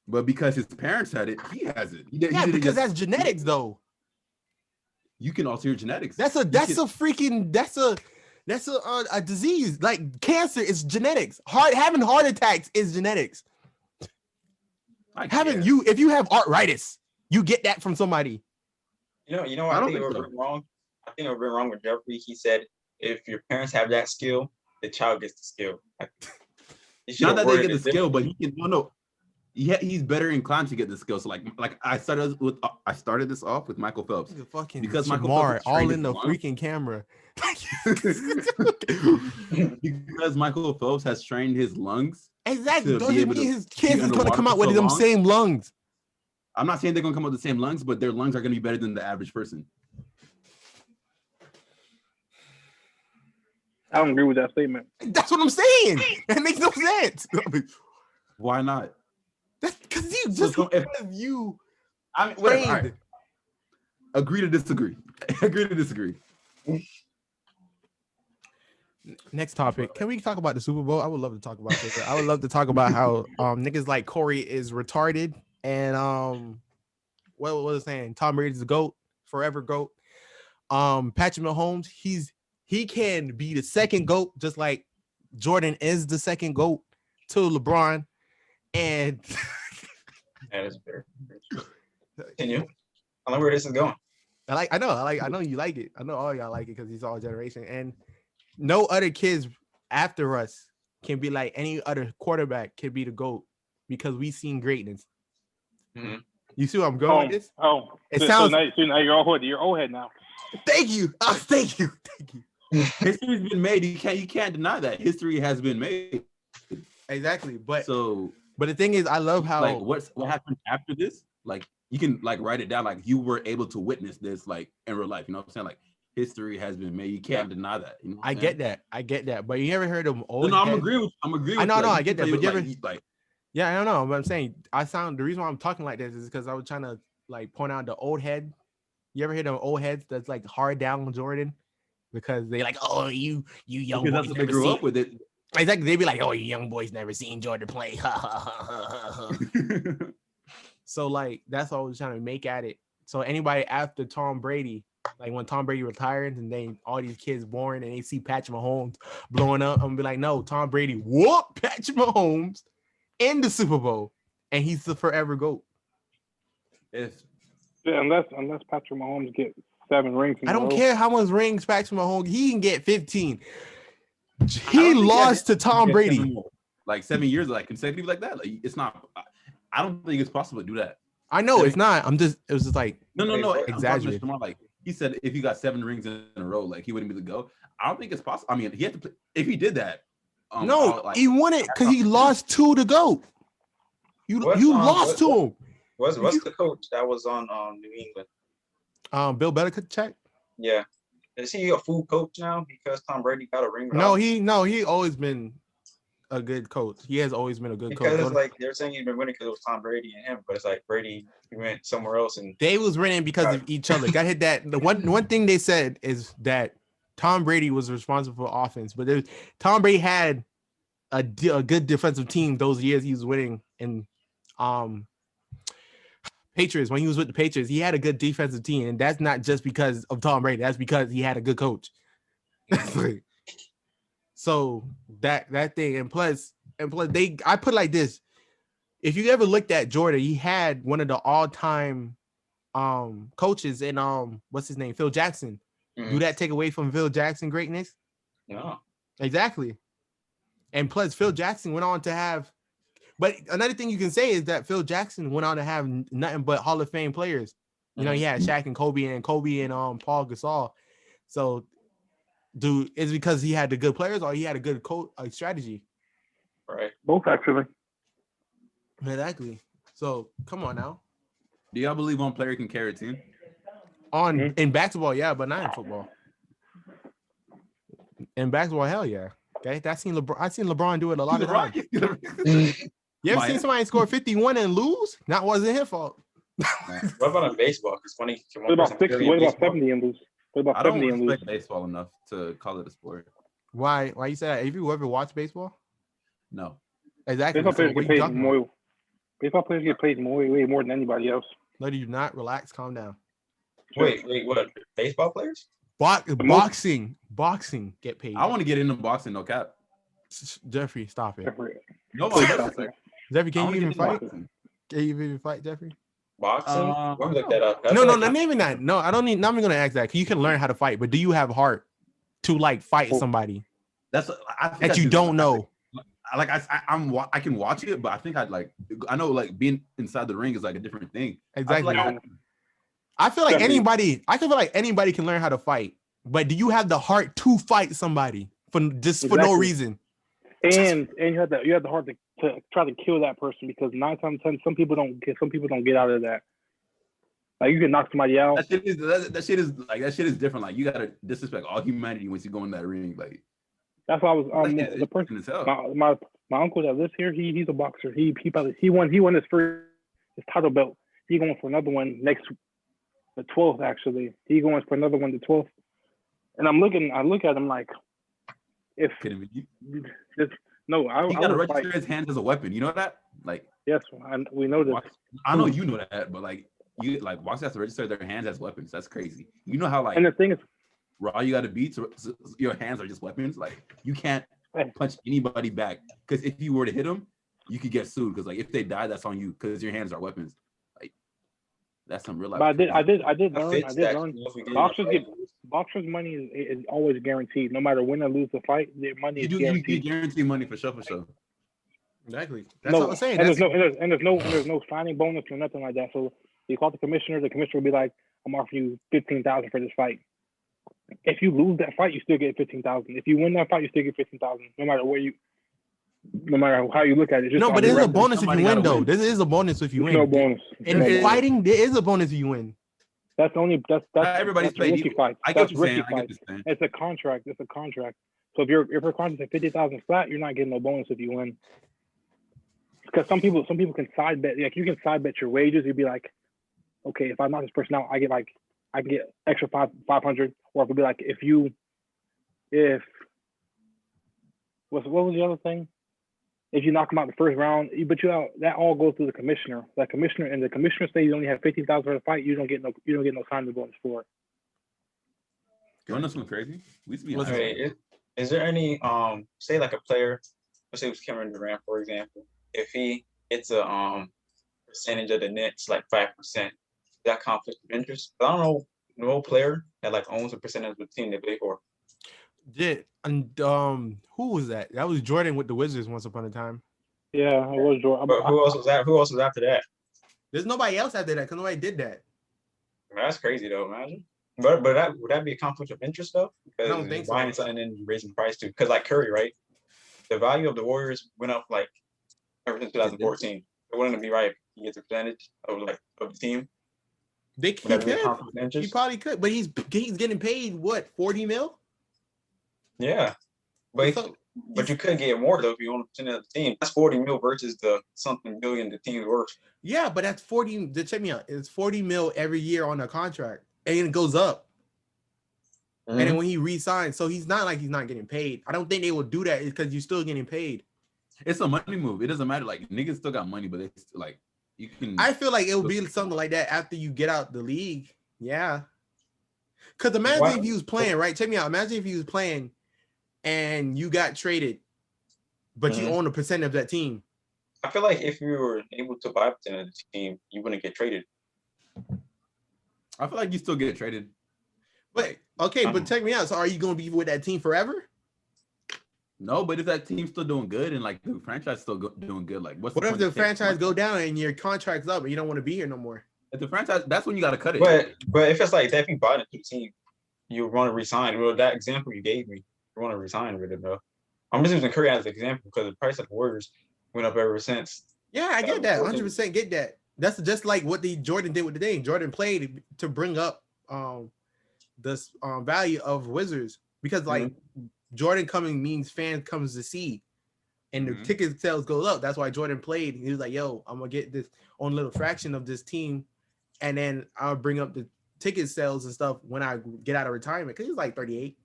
But because his parents had it, he has it. Because that's genetics though. You can alter your genetics. That's a disease. Like cancer is genetics. Having heart attacks is genetics. If you have arthritis, you get that from somebody. You know, I think it was wrong. I think it was wrong with Jeffery. He said, if your parents have that skill, the child gets the skill. Not that they get the skill, but he can. No. He's better inclined to get the skill. So like I started this off with Michael Phelps because Michael Phelps all in the freaking camera. Because Michael Phelps has trained his lungs. Exactly. Doesn't mean his kids is going to come out with them same lungs. I'm not saying they're going to come out with the same lungs, but their lungs are going to be better than the average person. I don't agree with that statement. That's what I'm saying. That makes no sense. Why not? That's because you. I mean, whatever. Right. Agree to disagree. Agree to disagree. Next topic. Can we talk about the Super Bowl? I would love to talk about this. I would love to talk about how niggas like Corey is retarded and what was I saying? Tom Brady's the GOAT, forever GOAT. Patrick Mahomes, he can be the second GOAT, just like Jordan is the second GOAT to LeBron. And that is very true. Continue. I know where this is going. I know you like it. I know all y'all like it because he's all generation. And no other kids after us can be like any other quarterback can be the GOAT because we've seen greatness. Mm-hmm. You see where I'm going with this? It sounds. So now you're old head now. Thank you. Thank you. History's been made. You can't deny that history has been made. Exactly. But the thing is, I love how what happened after this. Like you can like write it down. Like you were able to witness this like in real life. You know what I'm saying? Like history has been made. You can't deny that. You know I get that. But you ever heard of old? No, I'm agreeing with. I know. I get that. But you ever yeah, I don't know. But I'm saying the reason why I'm talking like this is because I was trying to like point out the old head. You ever hear them old heads that's like hard down on Jordan because they like, oh, you young boys that's what they grew up with it. Exactly. They be like, oh, you young boys never seen Jordan play. So like that's what I was trying to make at it. So anybody after Tom Brady, like when Tom Brady retired and then all these kids born and they see Patrick Mahomes blowing up, I'm gonna be like, no, Tom Brady whooped Patrick Mahomes in the Super Bowl, and he's the forever GOAT. Unless Patrick Mahomes gets 7 rings. I don't care how much rings Patrick Mahomes, he can get 15. He lost to Tom Brady. Like 7 years, like consecutive like that. Like it's not. I don't think it's possible to do that. I know it's not. It was just like no. Exaggerated. Like he said, if he got 7 rings in a row, like he wouldn't be the GOAT. I don't think it's possible. I mean, he had to play. If he did that, he won it because he lost 2 to GOAT. You lost to him. What's the coach that was on New England? Bill Belichick. Yeah, is he a full coach now because Tom Brady got a ring? No, he always been a good coach. He has always been a good coach. Because it's like they're saying he's been winning because it was Tom Brady and him, but it's like Brady he went somewhere else and they was winning because of each other. Got hit that. The one thing they said is that Tom Brady was responsible for offense, but Tom Brady had a good defensive team those years he was winning. And Patriots, when he was with the Patriots, he had a good defensive team, and that's not just because of Tom Brady. That's because he had a good coach. So that thing, and plus I put it like this: if you ever looked at Jordan, he had one of the all-time coaches in what's his name, Phil Jackson. Do that take away from Phil Jackson greatness? No. Exactly. And plus, Phil Jackson went on to have. But another thing you can say is that Phil Jackson went on to have nothing but Hall of Fame players. You know, he had Shaq and Kobe and Paul Gasol. So, dude, is it because he had the good players or he had a good strategy? Right. Both actually. Exactly. So come on now. Do y'all believe one player can carry a team? In basketball, yeah, but not in football. In basketball, hell yeah. Okay, I've seen LeBron do it a lot of times. You ever seen somebody score 51 and lose? That wasn't his fault. What about in baseball? Because funny. What about 60? What about 70 and lose? What about I don't 70 and lose? respect baseball enough to call it a sport. Why you say that? Have you ever watched baseball? No. Exactly. Baseball players So get paid more. Baseball players get paid way more than anybody else. No, do you not? Relax, calm down. Wait, what? Baseball players? Boxing get paid. I want to get into boxing, no cap. Jeffrey, stop it. No, Jeffrey, can you even fight? Can you even fight, Jeffrey? Boxing? Let me look that up. No, not even that. No, I don't need. Not even gonna ask that. You can learn how to fight, but do you have heart to like fight somebody that you don't know? I can watch it, but I think I know like being inside the ring is like a different thing. Exactly. I feel like anybody can learn how to fight, but do you have the heart to fight somebody for no reason? And you have the heart to try to kill that person, because 9 times 10 some people don't get out of that. Like, you can knock somebody out. That shit is different. Like, you gotta disrespect all humanity once you go in that ring. Like, that's why I was the person. My uncle that lives here, he's a boxer. He won his title belt. He going for another one the 12th actually. He going for another one the 12th. And I look at him like, if no, I gotta register his hands as a weapon. You know that? Like, yes, we know this. I know you know that, but like, you like boxers have to register their hands as weapons. That's crazy. You know how like, and the thing is, raw you gotta be so your hands are just weapons. Like, you can't punch anybody back, because if you were to hit them, you could get sued. Because like, if they die, that's on you, because your hands are weapons. Like, that's some real life. But I did learn. Boxers' money is always guaranteed, no matter win or lose the fight. Their money is guaranteed. You guarantee money for sure. Exactly. That's what I'm saying. And there's no signing bonus or nothing like that. So you call the commissioner will be like, I'm offering you $15,000 for this fight. If you lose that fight, you still get $15,000. If you win that fight, you still get $15,000. No matter how you look at it. No, but there's a bonus if you win, though. There is a bonus if you win. No bonus. In fighting, there is a bonus if you win. That's everybody's paid equal. I get what you're saying. It's a contract. So if your contract is $50,000 flat, you're not getting no bonus if you win. Because some people can side bet. Like, you can side bet your wages. You'd be like, okay, if I knock this person out, I can get extra 500. Or if it'd be like, what was the other thing? If you knock them out the first round, that all goes through the commissioner. The commissioner says you only have $15,000 for the fight. You don't get no signing bonus for it. You want to know something crazy? We used to be is there any say like a player, let's say it was Camron Durant, for example, if he gets a percentage of the nets, like 5%, that conflict of interest? I don't know no player that like owns a percentage of the team they play for. Yeah, and who was that? That was Jordan with the Wizards once upon a time. Yeah, it was Jordan. But who else was that? Who else was after that? There's nobody else after that, because nobody did that. Man, that's crazy though. Imagine. But would that be a conflict of interest though? Because I don't think so. Buying something and raising the price too. Because like Curry, right? The value of the Warriors went up like ever since 2014. It wouldn't be right if he gets a percentage of the team. He probably could, but he's getting paid what, 40 mil? Yeah, but you could get more though if you own a percentage of the team. That's 40 mil versus the something billion the team's worth. Yeah, but that's 40. Check me out. It's 40 mil every year on a contract, and it goes up. Mm-hmm. And then when he resigns, so he's not like he's not getting paid. I don't think they will do that because you're still getting paid. It's a money move. It doesn't matter. Like, niggas still got money, but they still, like, You can. I feel like it would be something like that after you get out the league. Yeah. Because imagine if you was playing, right? Check me out. Imagine if you was playing and you got traded, but you own a percent of that team. I feel like if you were able to buy a percent of the team, you wouldn't get traded. I feel like you still get traded. But okay, but check me out. So are you going to be with that team forever? No, but if that team's still doing good and like the franchise still doing good, like what if the franchise go down and your contract's up and you don't want to be here no more? If the franchise, that's when you got to cut it. But if it's like that, if you bought into the team, you want to resign. Well, that example you gave me, you want to resign with it, bro. I'm just using Curry as an example because the price of the Warriors went up ever since. Yeah, I get that. 100% get that. That's just like what the Jordan did with the Dame. Jordan played to bring up this value of Wizards because like Jordan coming means fans comes to see, and the ticket sales goes up. That's why Jordan played. He was like, "Yo, I'm gonna get this on a little fraction of this team, and then I'll bring up the ticket sales and stuff when I get out of retirement." Because he was like 38,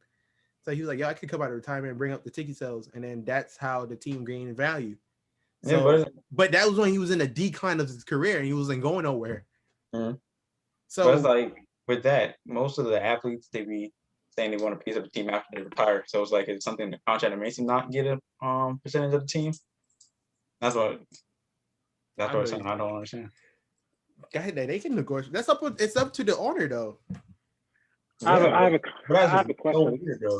so he was like, "Yo, I could come out of retirement and bring up the ticket sales," and then that's how the team gained value. So, yeah, but that was when he was in the decline of his career and he wasn't going nowhere. So but it's like with that, most of the athletes they be saying they want a piece of the team after they retire. So it's like it's something the contract that makes them not get a percentage of the team. That's what I'm saying. I don't understand. They can negotiate. It's up to the owner though. I have a question. Weird, though.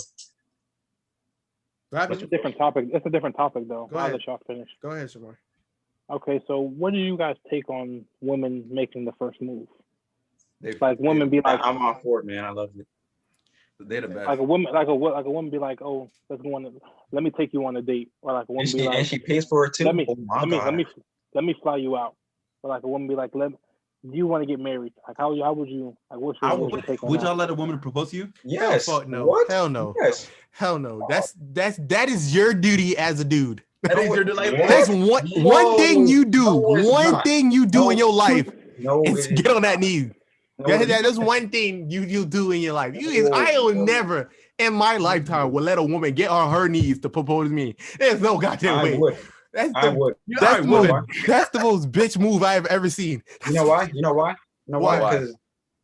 It's a different topic. It's a different topic, though. Go ahead. I'll let y'all finish. Go ahead, Shamar. Okay, so what do you guys take on women making the first move? Like women be like, "I'm on board, man. I love it." They're the best. Like a woman be like, "Oh, let's go on. Let me take you on a date," or like a woman be like, and she pays for it too. Let me fly you out. Or like a woman be like, "Do you want to get married? Like how would you? Like what's your take on would that? y'all let a woman propose to you? Yes. No. What? Hell no. Yes. Hell no. That is your duty as a dude. That is your like. That's one thing you do. One thing you do in your life is get on that knee. That's one thing you do in your life. I will never in my lifetime will let a woman get on her knees to propose to me. There's no goddamn way. That's the most bitch move I've ever seen. You know why? Because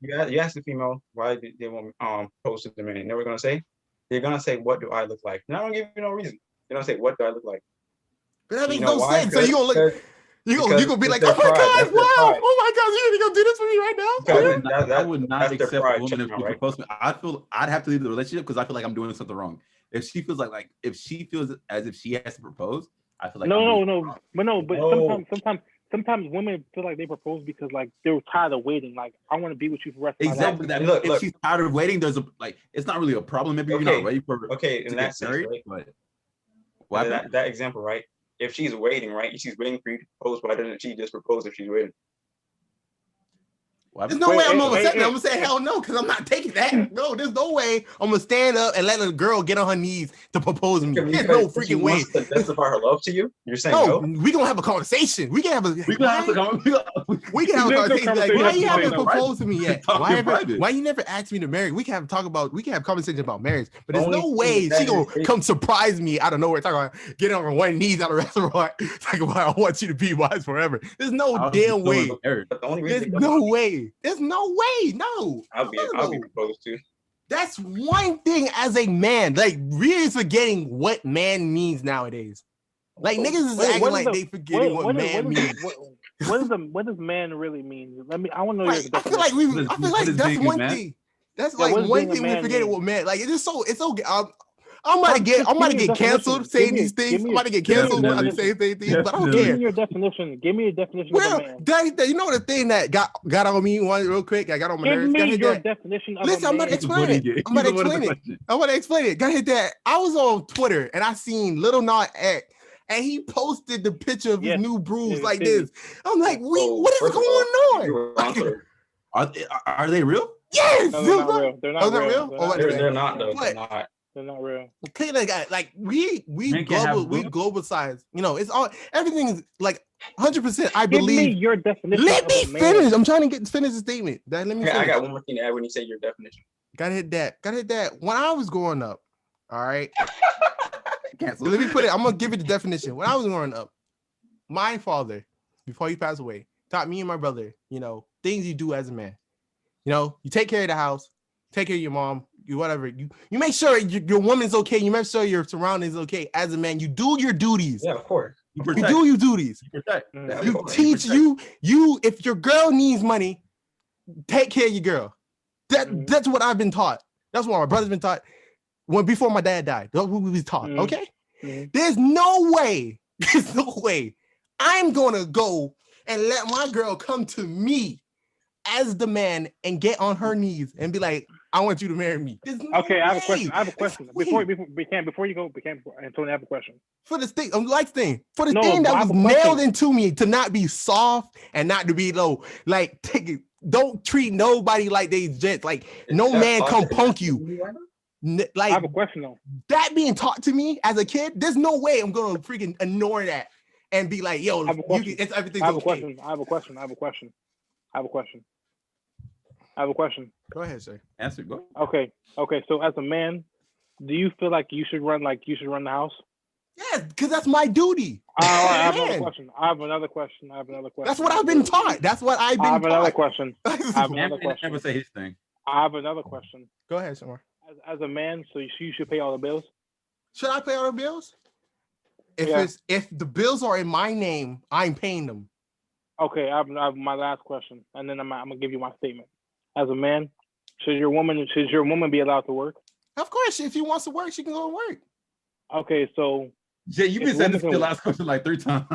you ask the female why they want propose to the man. You know what they're gonna say? They're gonna say, "What do I look like?" And I don't give you no reason. They're gonna say, "What do I look like?" But that makes no sense. So you gonna look. You gonna be like, "Oh my god, wow! Oh my god, you gonna do this for me right now?" I would not accept a woman if she proposed to me. I'd have to leave the relationship because I feel like I'm doing something wrong. If she feels if she feels as if she has to propose, I feel like sometimes women feel like they propose because like they're tired of waiting. Like I want to be with you for the rest of my life. Exactly. If she's tired of waiting, there's it's not really a problem. Maybe you're not ready for in that sense, right? But that example, right? If she's waiting, right? She's waiting for you to propose. Why doesn't she just propose if she's waiting? There's no way I'm gonna say hell no, because I'm not taking that. No, there's no way I'm gonna stand up and let a girl get on her knees to propose to me. There's no freaking way. To justify her love to you? You're saying no? We gonna have a conversation. We can have a conversation. Like, why you haven't proposed to me yet? Why you never asked me to marry? We can have conversations about marriage. But there's no way she gonna come surprise me out of nowhere. Talking about getting on her one knees at a restaurant. Talking about I want you to be wise forever. There's no damn way. There's no way. There's no way. No. I'll be proposed to. That's one thing as a man. Like, really forgetting what man means nowadays. Like, niggas is acting like they forgetting what man means. What does man really mean? I want to know your definition. I feel like that's one thing. That's like one thing we forgetting what man. Like, it's so. I'm about to get canceled saying these things. I'm about to get canceled when I say things, but I don't care. Give me a definition of a man. You know the thing that got on me real quick. I got on my nerves. Give me your definition of a man. Listen, I'm about to explain it. I'm about to explain it. Gotta hit that. I was on Twitter and I seen Lil Nas X, and he posted the picture of his new bruise like this. I'm like, what is going on? Are they real? Yes. No, they're not real. They're not real. They're not though. They're not. They're not real. Okay, like we globalize. You know, it's all everything is like 100%. I believe. Give me your definition. Let me finish. I'm trying to finish the statement. Let me. Finish. I got one more thing to add when you say your definition. Gotta hit that. When I was growing up, all right. Let me put it. I'm gonna give you the definition. When I was growing up, my father, before he passed away, taught me and my brother, things you do as a man. You take care of the house, take care of your mom, you whatever. You make sure your woman's okay. You make sure your surroundings okay. As a man, you do your duties. Yeah, of course. You You do your duties. protect. You teach you if your girl needs money, take care of your girl. That's what I've been taught. That's what my brother's been taught. Before my dad died, that's what we was taught. Okay, there's no way I'm gonna go and let my girl come to me as the man and get on her knees and be like, I want you to marry me. Okay, I have a question. Before you go, Antonio, I have a question. For the thing, for the thing that was nailed into me to not be soft and not to be low, like don't treat nobody like they just like no man come punk you. Like I have a question though. That being taught to me as a kid, there's no way I'm gonna freaking ignore that and be like, yo, it's everything's okay. I have a question. Go ahead, sir. Answer. Go. Okay. So as a man, do you feel like you should run the house? Yeah, because that's my duty. I have another question. That's what I've been taught. I have another question. Never say his thing. I have another question. Go ahead, Shamar. As a man, so you should pay all the bills? Should I pay all the bills? If the bills are in my name, I'm paying them. Okay, I have my last question, and then I'm gonna give you my statement. As a man, should your woman be allowed to work? Of course, if she wants to work, she can go to work. Okay, so Jay, you've been saying this for the last question like 3 times.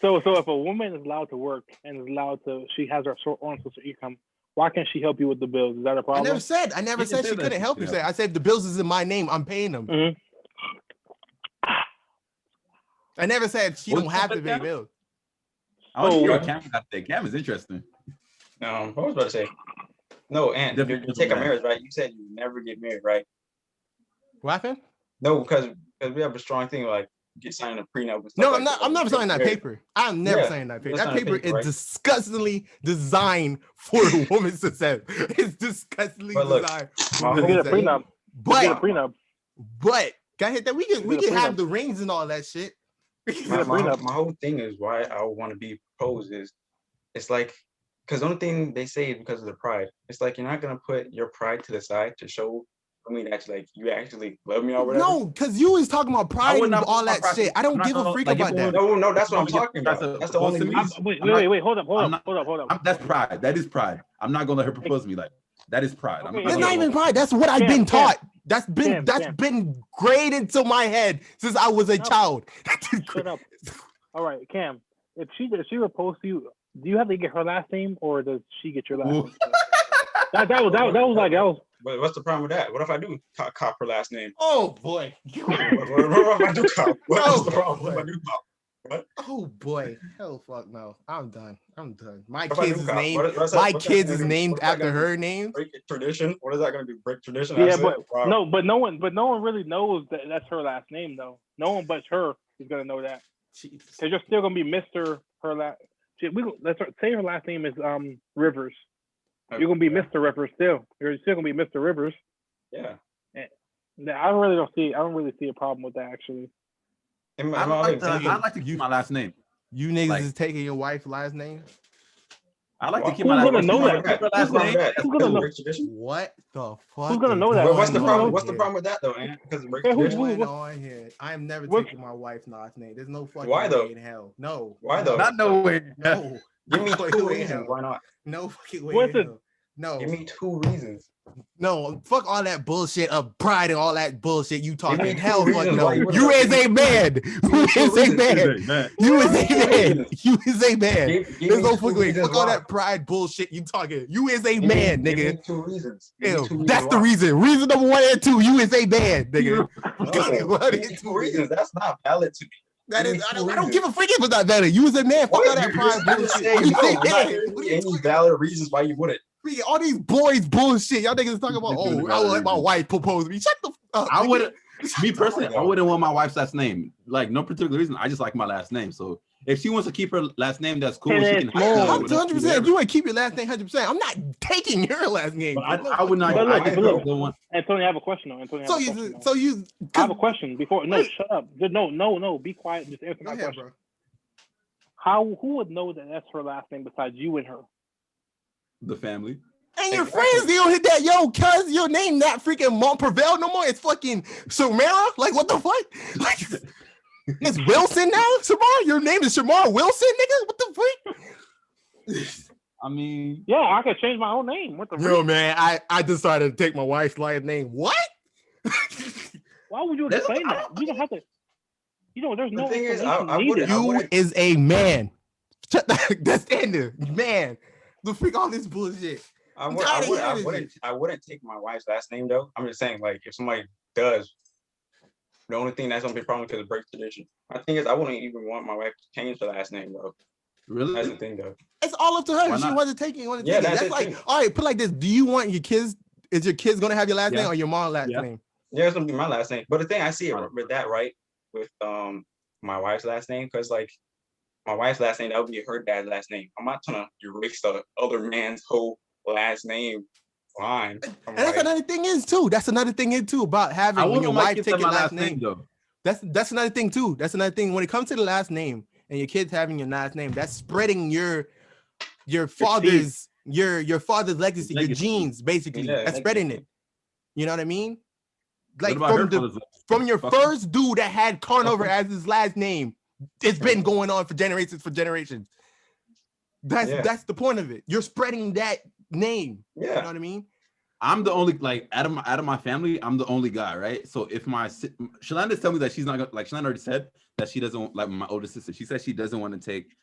So if a woman is allowed to work and is allowed to, she has her own source of income, why can't she help you with the bills? Is that a problem? I never said she couldn't help you. I said if the bills is in my name, I'm paying them. I never said she don't have to pay bills. Cam is interesting. I was about to say, no, and you take a marriage, right? You said you never get married, right? What happened? No, because we have a strong thing like get signing a prenup. No, I'm never signing that paper. I'm never signing that paper. That paper is disgustingly designed for a woman's success. It's disgustingly designed. Get a prenup. But go ahead, we can have the rings and all that shit. My whole thing is why I want to be proposed is it's like because the only thing they say is because of the pride. It's like you're not gonna put your pride to the side to show that like you actually love me or whatever. No, because you was talking about pride and all that shit. I don't give a freak about that. No, that's what I'm talking about. That's the only reason. Wait, hold up. That's pride. That is pride. I'm not gonna let her propose to me like that is pride. That's not even pride. That's what I've been taught. That's been grayed into my head since I was a child. Shut up. All right, Cam. If she proposed to you, do you have to get her last name or does she get your last name? That was. But what's the problem with that? What if I do cop her last name? Oh boy. What if I do cop? What's the problem if I do cop? What? Oh boy. Hell fuck no. I'm done. My kids is named after her name. Break tradition. What is that gonna do? Break tradition? Yeah, but no one really knows that that's her last name though. No one but her is gonna know that. Because you're still gonna be Mr. her last. Let's say her last name is Rivers. You're gonna be Mr. Rivers still. You're still gonna be Mr. Rivers. Yeah. I don't really see a problem with that actually. I like to keep my last name. You niggas is taking your wife's last name? I like to keep my last name. Who's gonna know? What the fuck? Who's gonna know that? What's the problem? What's the problem with that though, man? Because of tradition. On here. I am never taking my wife's last name. There's no fucking way in hell. No. Why though? Not no way. No. Give me 2 reasons. Why not? No fucking way. No. Give me 2 reasons. No, fuck all that bullshit of pride and all that bullshit you talking. Hell, fuck no. You You is a man. There's no fucking way. Fuck all that pride bullshit you talking. You is a man, nigga. Give me 2 reasons. That's the reason. Reason number 1 and 2. You is a man, nigga. Give me 2 reasons. That's not valid to me. That is, I don't give a freak if it's not valid. You was a man. Fuck all that pride bullshit. Any valid reasons why you wouldn't? All these boys bullshit. Y'all niggas talking about, I would let my wife propose to me. Shut the fuck up. I wouldn't. Me personally, I wouldn't want my wife's last name. Like no particular reason. I just like my last name. So if she wants to keep her last name, that's cool. She can 100%. You want to keep your last name 100%. I'm not taking your last name. I would not. Antonio, I have a question though. I have a question before. No, shut up. No. Be quiet. Just answer my question. Who would know that that's her last name besides you and her? The family. And your friends, they don't hit that, yo, cuz your name not freaking Montprevel no more. It's fucking Samara. Like, what the fuck? Like, it's Wilson now, Samara? Your name is Shamar Wilson, nigga? What the fuck? I mean, yeah, I could change my own name. What the Yo, man, I decided to take my wife's last name. What? Why would you explain that? You don't have to. You know, there's no. The thing is, you is a man. That's standard, man. The freak all this bullshit. I wouldn't take my wife's last name though. I'm just saying, like, if somebody does, the only thing that's gonna be a problem because of birth tradition. My thing is, I wouldn't even want my wife to change her last name though. Really? That's the thing though. It's all up to her. If she wants to take it, That's like, thing. All right, put like this. Do you want your kids? Is your kids gonna have your last name or your mom's last name? Yeah, it's gonna be my last name. But the thing I see it with that, right, with my wife's last name, because like my wife's last name, that would be her dad's last name. I'm not trying to erase the other man's whole last name line. And that's another thing too about having when your wife take your last name. That's another thing too. That's another thing when it comes to the last name and your kids having your last name. That's spreading your father's your father's legacy, your genes, basically. Yeah, that's spreading it. You know what I mean? Like from your first dude that had Conover as his last name, it's been going on for generations. That's the point of it. You're spreading that name. Yeah. You know what I mean? I'm the only, like, out of my family, I'm the only guy, right? So if Sherlanda's telling me that she's not gonna, like, Sherlanda already said that she doesn't, like, my older sister, she said she doesn't want to take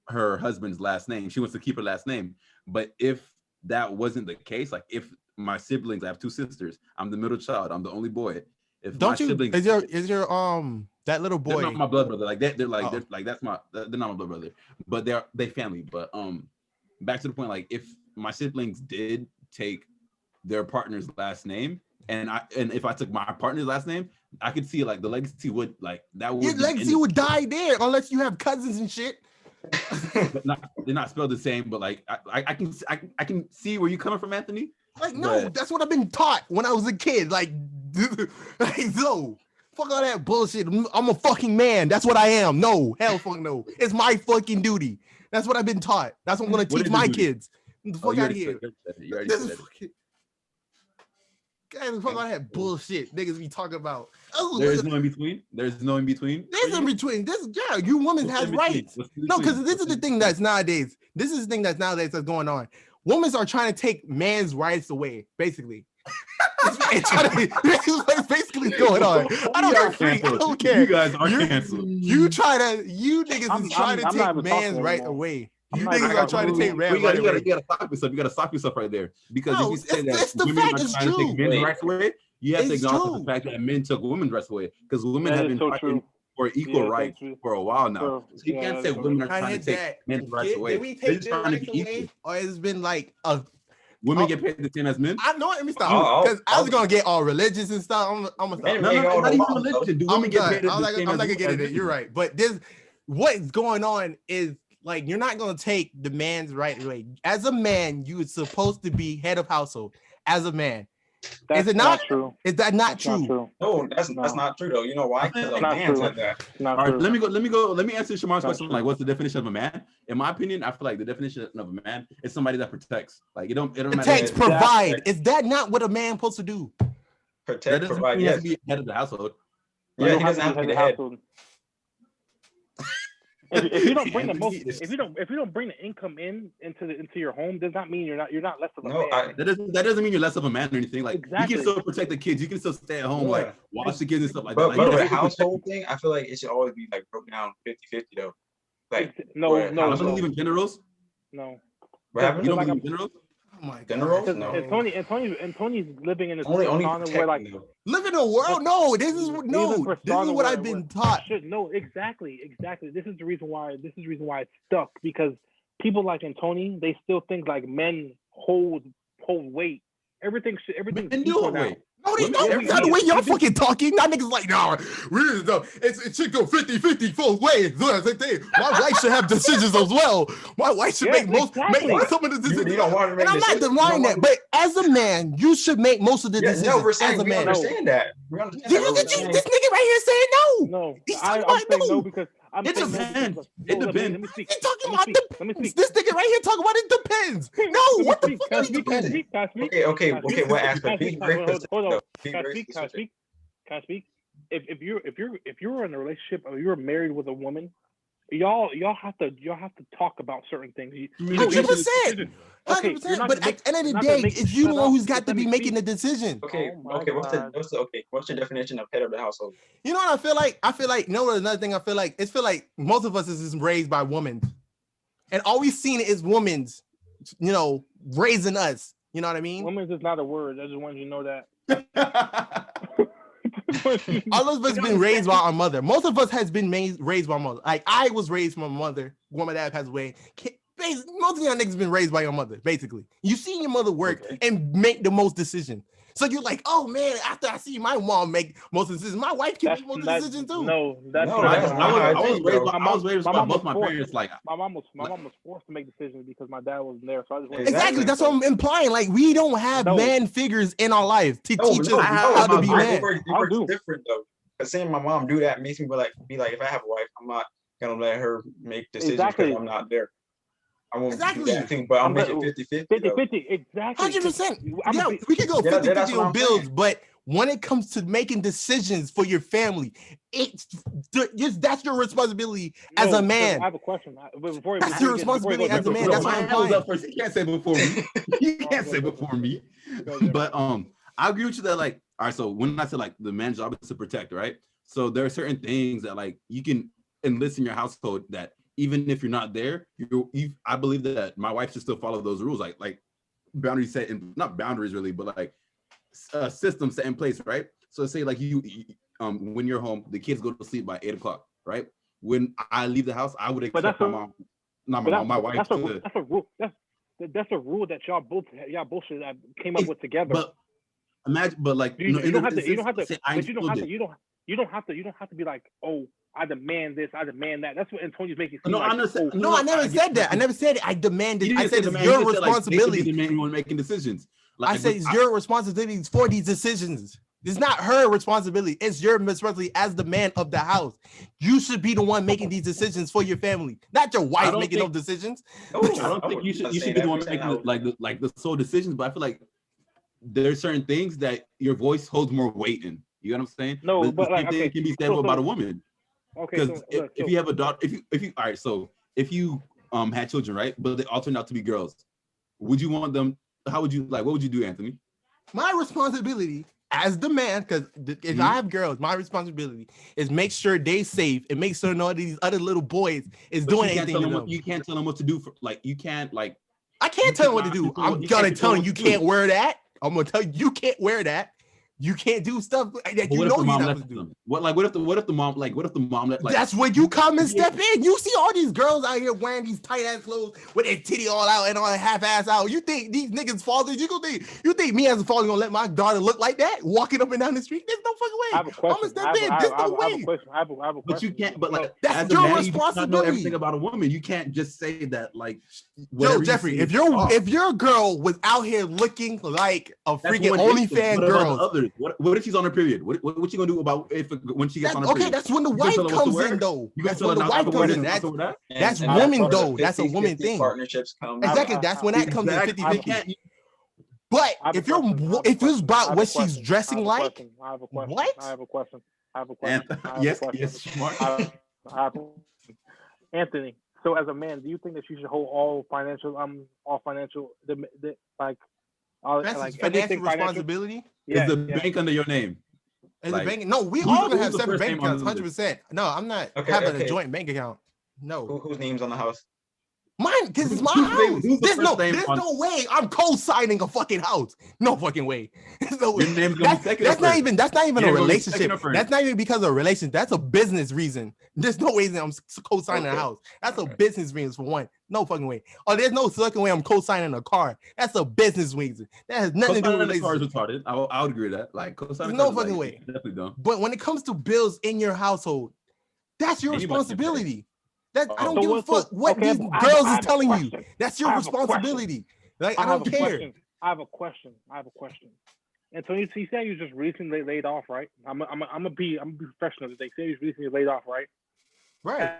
her husband's last name. She wants to keep her last name. But if that wasn't the case, like, if my siblings, I have two sisters, I'm the middle child, I'm the only boy. If Don't my you siblings, is your that little boy, they're not my blood brother, like they're like they're like they're not my blood brother, but they family. But back to the point, like, if my siblings did take their partner's last name, and if I took my partner's last name, I could see, like, the legacy would, like, that would, your legacy would die there unless you have cousins and shit. They're not spelled the same, but like I can see where you're coming from, Anthony. Like, no, that's what I've been taught when I was a kid. Like no, fuck all that bullshit. I'm a fucking man. That's what I am. No, hell fuck no. It's my fucking duty. That's what I've been taught. That's what I'm gonna teach my kids. Get the fuck out of here. Guys, fuck all that bullshit niggas be talking about. Oh, there's no in between. There's no in between. There's in between. You women have rights. No, because this is the thing that's nowadays. This is the thing that's nowadays that's going on. Women are trying to take man's rights away, basically. It's basically going on. I don't care. You guys are canceled. You niggas is trying to take man's right away. You niggas are trying to take man's right away. You gotta stop yourself. You gotta stop yourself right there. Because if you say that women are trying to take men's rights away, you have to acknowledge the fact that men took women's rights away. Because women have been fighting for equal rights for a while now. So you can't say women are trying to take men's rights away. Did we take their rights away, or has it been like women get paid the same as men? I know. Let me stop. Because I was gonna get all religious and stuff. I'm gonna stop. Not even religion. Do women get paid the same as men? I'm not gonna get into it. You're right. But what's going on is, like, you're not gonna take the man's right away. As a man, you are supposed to be head of household. As a man. Is it not true? Is that not true? No, that's not true though. You know why? Because a man said that. All right, let me answer Shamar's question. Like, what's the definition of a man? In my opinion, I feel like the definition of a man is somebody that protects. Like, it don't protects, provide. Is that not what a man supposed to do? Protect, provide. Yes. He has to be head of the household. Yeah, he doesn't have to be the head. If you don't bring if you don't bring the income into your home, does not mean you're not less of a man. That doesn't mean you're less of a man or anything. Like, you can still protect the kids, you can still stay at home, like watch the kids and stuff like that. But the household thing, I feel like it should always be like broken down 50-50 though. Like, no. I don't believe in generals. No. What happened? You don't believe in generals? Oh my God. Generals? No. And Tony's living in a only where, like, live in a world. No, this is what I've been taught. No, exactly. This is the reason why it's stuck, because people like Tony, they still think like men hold weight. Everything men do hold weight. No, they don't. That's the way y'all fucking talking. That niggas like, nah, it should go 50-50 both ways. My wife should have decisions as well. My wife should make some of the decisions. You don't want to make and I'm not denying that, but as a man, you should make most of the decisions. No, we're saying as a we man. understand that. We understand This nigga right here saying no. No, I'm saying no because It depends. It depends. Let me speak. He's talking Let me about speak. Let me depends. speak. This nigga right here talking about it depends. No, what the fuck? Can I It speak? Can I depends. speak? Can I speak? Okay. What aspect? Be very Hold specific. on. though. Be Can I very speak? Can I specific. speak? Can I speak? If you're in a relationship or you're married with a woman, y'all have to talk about certain things. You know, 100%. Okay, you're 100%. not But gonna at the end of the you're not gonna day, make me it's you the shut one up. who's got Just to let be me making speak. the decision. Okay. Oh my Okay. God. What's your definition of head of the household? You know what I feel like? I feel like, you know what, another thing I feel like? It's feel like most of us is just raised by women. And all we've seen is women's, you know, raising us. You know what I mean? Women's is not a word. I just wanted you to know that. All of us been raised by our mother. Most of us has been raised by our mother. Like I was raised from my mother. When my dad passed away, most of y'all niggas been raised by your mother. Basically, you see your mother work and make the most decision. So you're like, oh man, after I see my mom make most decisions, my wife can make most decisions too. No, that's No, not. that's I not was raised by, My I was raised mom by was both my forced. parents. Like My mom was forced to make decisions because my dad wasn't there. So I just wanted Exactly. That's what I'm implying. Like we don't have No. man figures in our life to No, teach no, us have how to my be mom. man. It works different though. Cause seeing my mom do that makes me be like, if I have a wife, I'm not gonna let her make decisions because Exactly. I'm not there. I won't Exactly. do that too, but I'll make it 50-50. 50-50, exactly. 100%. I'm Yeah, a- we could go Yeah, 50-50 that's what on I'm bills, saying. but when it comes to making decisions for your family, that's your responsibility as No, a because man. I have a question. That's your responsibility as a man. Bro, That's what my I'm hand was implying. up first. You can't say before me. You can't say before me. But I agree with you that like, all right. So when I said like the man's job is to protect, right? So there are certain things that like you can enlist in your household that even if you're not there, I believe that my wife should still follow those rules, like boundaries set in, not boundaries really, but like systems set in place, right? So say like you when you're home, the kids go to sleep by 8:00, right? When I leave the house, I would expect my mom, not my mom, my wife to. That's a rule. That's a rule that y'all both should have came up with together. But imagine, but like you don't have to. You don't have to. say But you don't have to. You don't have to be like, oh, I demand this. I demand that. That's what Antonio's making. No, like, I understand. oh, No, I never said that. I never said it. I demanded. I said it's demand. your You just said, like, they should be responsibility. the man making decisions. Like, I said it's your responsibility for these decisions. It's not her responsibility. It's your responsibility as the man of the house. You should be the one making these decisions for your family, not your wife making those decisions. I don't think you should be the one making the sole decisions. But I feel like there's certain things that your voice holds more weight in. You know what I'm saying? No, but the same thing can be said about a woman. Okay, because if you have a daughter, if you all right, so if you had children, right, but they all turned out to be girls, would you want them? How would you like? What would you do, Anthony? My responsibility as the man, because if I have girls, my responsibility is make sure they safe and make sure none of these other little boys is doing anything to them. You can't tell them what to do. You can't like. I can't tell them what to do. I'm gonna tell them you can't wear that. I'm gonna tell you can't wear that. You can't do stuff that you know you're not supposed to do. What if the mom let, like, that's when you come and step in. You see all these girls out here wearing these tight ass clothes with their titty all out and all half ass out. You think these niggas fathers? You think me as a father gonna let my daughter look like that walking up and down the street? There's no fucking way. I have a question. I'm gonna step in. There's no way. I have a question. But you can't. But like that's your responsibility. You cannot know everything about a woman. You can't just say that like. Yo, Jeffrey, if your girl was out here looking like a freaking OnlyFans girl, what if she's on her period? What you gonna do about when she gets on her period? Okay, that's when the wife comes in though. That's when the wife comes in. That's women though. That's a woman thing. Partnerships come. Exactly. That's when that comes in 50-50. But if it's about what she's dressing like, what? I have a question. Yes, smart. Anthony, so as a man, do you think that you should hold all financial financial responsibility? Is the bank under your name? Is the bank? No, we all gonna have separate bank accounts. 100%. No, I'm not having a joint bank account. No. Whose name's on the house? Mine, because it's my house. There's no way I'm co-signing a fucking house. No fucking way. That's not even a relationship. That's not even because of a relationship. That's a business reason. There's no way that I'm co-signing a house. That's a business reason for one. No fucking way. Oh, there's no second way I'm co-signing a car. That's a business reason. That has nothing to do with relationship. Car is retarded. I would agree with that. Like co-signing. There's no fucking way. Definitely don't. But when it comes to bills in your household, that's your responsibility. I don't give a fuck what these girls is telling you. That's your responsibility. Like I don't care. I have a question. And so you said you just recently laid off, right? I'm gonna be professional. They say you recently laid off, right? Right.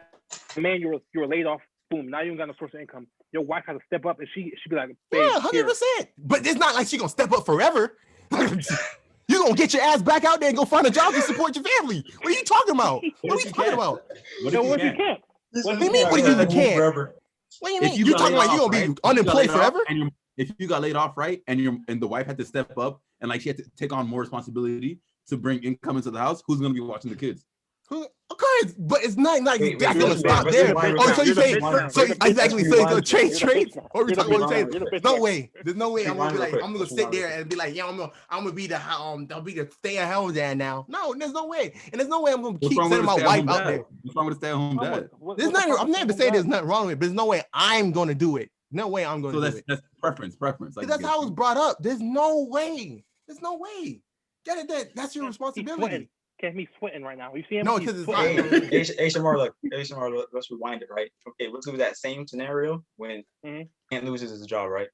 Man, you were laid off. Boom. Now you don't got no source of income. Your wife has to step up, and she be like, Yeah, 100%. But it's not like she gonna step up forever. You gonna get your ass back out there and go find a job to support your family. What are you talking about? What are we talking about? What if you can't? What do you mean? What do you mean you can't? What do you mean? You're talking about you gonna be unemployed forever? And if you got laid off, right, and the wife had to step up and like she had to take on more responsibility to bring income into the house, who's gonna be watching the kids? Okay, but it's not like that's gonna stop wait, there. wait, Oh, so you say wait, so exactly? So you go trade trades, or we You're the talking about bitch. trades? You're the bitch. No way. There's no way I'm gonna be like Rewind I'm real gonna quick. sit there and be like, yeah, I'm gonna be the stay at home dad now. No, there's no way, and there's no way I'm gonna keep sending my wife out there. What's wrong with a stay-at-home dad? There's nothing. I'm never saying there's nothing wrong with it, but there's no way I'm gonna do it. No way I'm gonna So do it. that's preference. Like, That's how it was brought up. There's no way. There's no way. Get it? That's your responsibility. Can't be sweating right now. You see him? No, He's because it's sweating. not. Hey, Shamar, look. Hey, Shamar, look, let's rewind it, right? Okay, let's do that same scenario when Ant loses his job, right?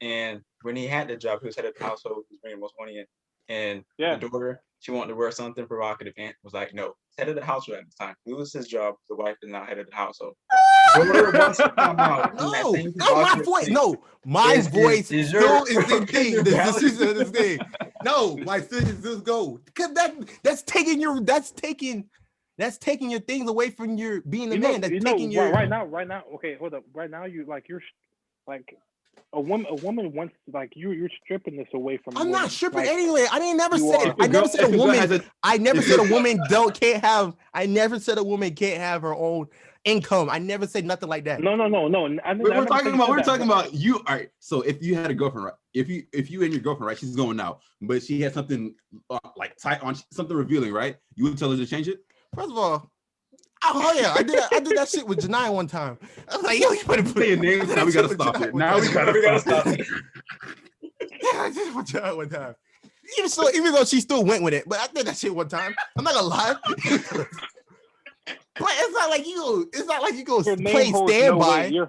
And when he had the job, he was head of the household, he was bringing the most money in. And the daughter, she wanted to wear something provocative. Ant was like, no, head of the household at the time. He loses his job, the wife is now head of the household. No, that's my voice. No, my voice still is the thing. The decision of this thing. No, my decision just go because that's taking your things away from your being a man. That's taking your right now. Okay, hold up. Right now, you're like a woman wants like you're stripping this away from. I'm women. not stripping like, anyway. I never said a woman. I never said a woman can't have. I never said a woman can't have her own income. I never said nothing like that. No. We're talking about you. All right. So if you had a girlfriend, right? If you and your girlfriend, right? She's going out, but she had something like tight on, something revealing, right? You would tell her to change it. First of all, oh yeah, I did that shit with Janai one time. I was like, yo, you better put your names. Now we gotta stop it. Now we gotta stop it. Yeah, I did it with Janai one time. Even though she still went with it, but I did that shit one time. I'm not gonna lie. But it's not like you go play standby. Your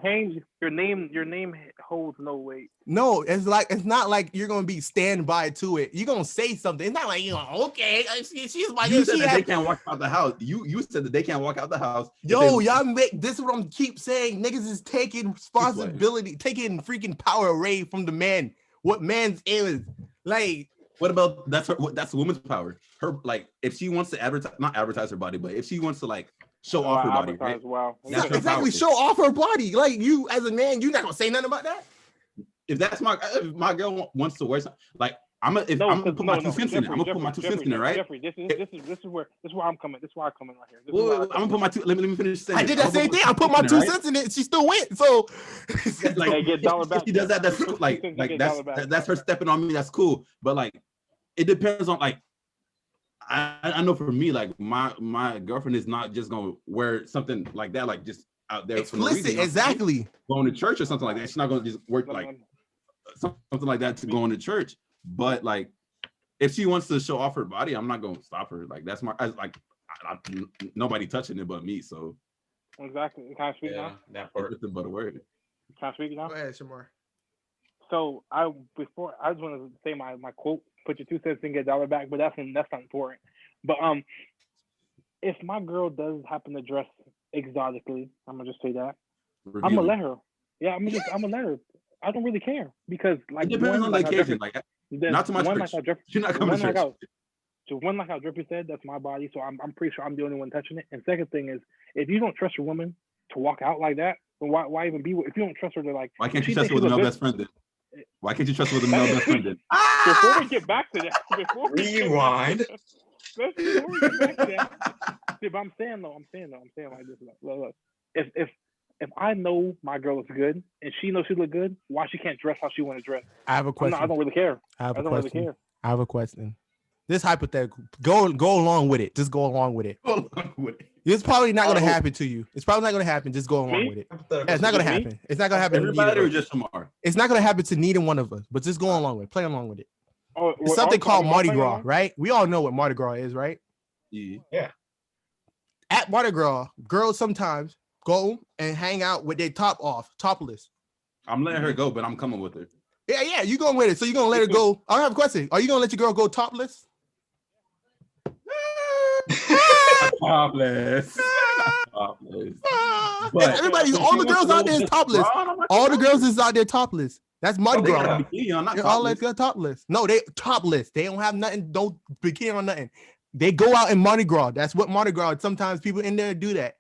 name holds no weight. No, it's not like you're gonna be standby to it. You're gonna say something. It's not like okay. She's like you said that they can't walk out the house. You said that they can't walk out the house. Yo, y'all make this is what I'm keep saying. Niggas is taking responsibility, taking freaking power away from the man. What man's is like. What about that's a woman's power. Her like if she wants to not advertise her body, but if she wants to like show off her body, right? Wow. Exactly, show off her body. Like you as a man, you're not gonna say nothing about that. If my girl wants to wear something, like I'm gonna put my 2 cents in it. I'm gonna put my 2 cents in it, right? Jeffrey, this is where I'm coming. This is why I'm coming right here. I'm gonna put my two. Let me finish saying. I did that same thing. I put my 2 cents in it. She still went. So like, get dollar back. She does that. That's cool. Like that's her stepping on me. That's cool. But like, it depends on like. I know for me, like my girlfriend is not just gonna wear something like that, like just out there. Explicit, for no reason, exactly. Going to church or something like that. She's not gonna just work like something like that to go into church. But like, if she wants to show off her body, I'm not gonna stop her. Like that's nobody touching it but me. So exactly. Can I speak now? That part. Nothing but a word. Can I speak now? Go ahead, Shamar. So I just want to say my quote. Put your 2 cents and get $1 back, but that's not important. But if my girl does happen to dress exotically, I'm gonna just say that. I'm gonna let her. Yeah, I'm gonna let her. I don't really care because like it depends on the occasion. Like not too much. You're not coming to church. So one like how Drippy said, that's my body. So I'm pretty sure I'm the only one touching it. And second thing is, if you don't trust your woman to walk out like that, then why even be? If you don't trust her to like, why can't you trust her with a male best friend then? Why can't you trust her with a male best friend then? Before we get back to that, rewind. Before we get back to that, see, but I'm saying like this. Look. If I know my girl is good and she knows she look good, why she can't dress how she want to dress? I have a question. I don't really care. I have a question. This hypothetical. Go along with it. Just go along with it. It's probably not going to happen to you. It's probably not going to happen. Just go along with it. Yeah, it's not going to happen. It's not going to happen. Everybody or just Shamar? It's not going to happen to neither one of us. But just go along with it. Play along with it. Oh, it's something called Mardi Gras, right? We all know what Mardi Gras is, right? Yeah. At Mardi Gras, girls sometimes go and hang out with their topless. I'm letting her go, but I'm coming with her. Yeah, you going with it. So you're going to let her go. I have a question. Are you going to let your girl go topless? Topless. Topless. But everybody, all the girls out there is topless. All the girls is out there topless. That's Mardi They got Gras. a bikini on, not They're all topless. topless. No, they topless. They don't have nothing. Don't bikini on nothing. They go out in Mardi Gras. That's what Mardi Gras. Sometimes people in there do that.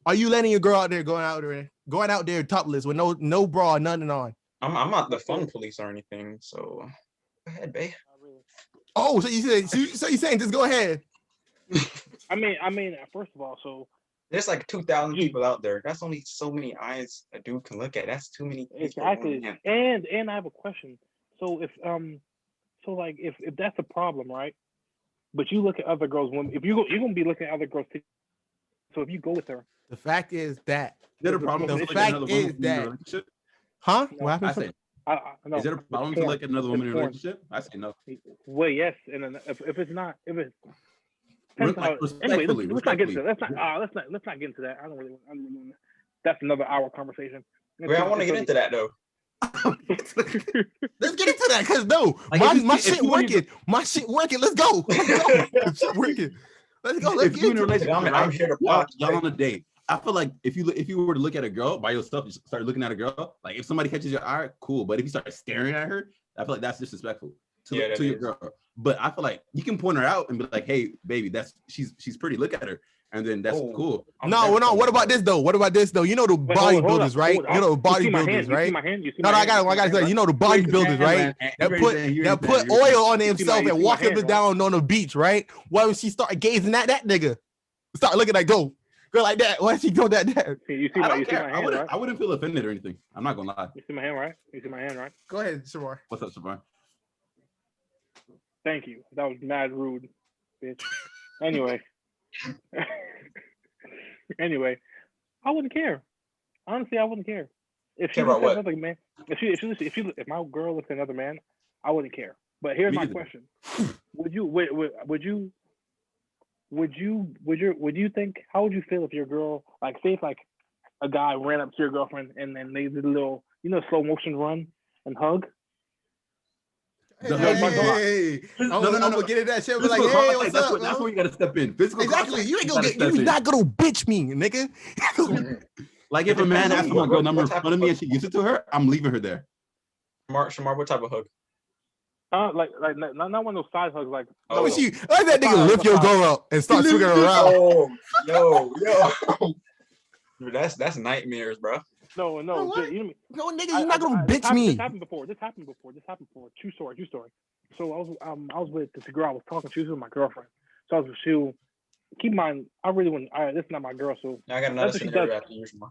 Are you letting your girl out there going out there topless with no bra, nothing on? I'm not the fun police or anything, so go ahead, babe. Oh, so you saying just go ahead? I mean, first of all, so There's like 2,000 people out there. That's only so many eyes a dude can look at. That's too many people. exactly. And I have a question. So if if that's a problem, right? But you look at other girls, women. If you're gonna be looking at other girls, so if you go with her, The fact is that. Is there a problem to The look at fact another woman is in your that. relationship? Huh? No, What I happened? say, no, is there a problem to porn. look at another woman in a porn. relationship? I say no. Well, yes, and then if it's not, if it's Like, anyway, respectfully, let's not get into respectfully. that. Let's not get into that. I don't really want. That's another hour conversation. Wait, I want to get into that though. Let's get into that because no, Like, my if shit you wanna- working. My shit working. Let's go. Let's go. My shit working. Let's go. Let's If you're in a get relationship, I'm right, here to y'all watch. on a date. I feel like if you were to look at a girl by yourself, you start looking at a girl. Like if somebody catches your eye, cool. But if you start staring at her, I feel like that's disrespectful to Yeah, that your is. girl. But I feel like you can point her out and be like, "Hey, baby, she's pretty. Look at her," and then that's Oh. cool. No. What about this though? What about this though? You know the Wait, hold bodybuilders, up, right? hold up. You know the You see my hand? bodybuilders, right? You see my hand? You see No, my I hand? got You see to my say, hand, you know the bodybuilders, right? That put oil on themselves and walk up and down on the beach, right? Why would she start gazing at that nigga? Start looking like go like that. Why she go that? You see I my don't care. hand, right? I wouldn't feel offended or anything. I'm not gonna lie. You see my hand, right? You see my hand, right? Go ahead, Shamar. What's up, Shabbar? Thank you. That was mad rude, bitch. Anyway. Anyway, I wouldn't care. Honestly, I wouldn't care. If she Care about looks at what? another man, if my girl looks at another man, I wouldn't care. But here's Me my either. question: Would you think? How would you feel if your girl, like, say, if like a guy ran up to your girlfriend and then they did a little, slow motion run and hug? Hey, I'm gonna get in that shit. Be like, Physical hey, contact, what's that's up? that's where you gotta step in. Physical Exactly. contact, You ain't gotta gonna step you in. not gonna bitch me, nigga. Like if a man Depends asks on for my girl what number in type front of of me and she gives it to her, I'm leaving her there. Shamar, what type of hug? Like not one of those side hugs, like. Oh, she like that nigga lift your girl up and start swinging her around. Oh, yo. Dude, that's nightmares, bro. No, what? you know me. No, nigga, you're not gonna bitch me. This happened before. True story. So I was with this girl I was talking to. She was with my girlfriend. So keep in mind, I really wouldn't. This is not my girl, so I got another That's what she scenario does. after you, Shamar.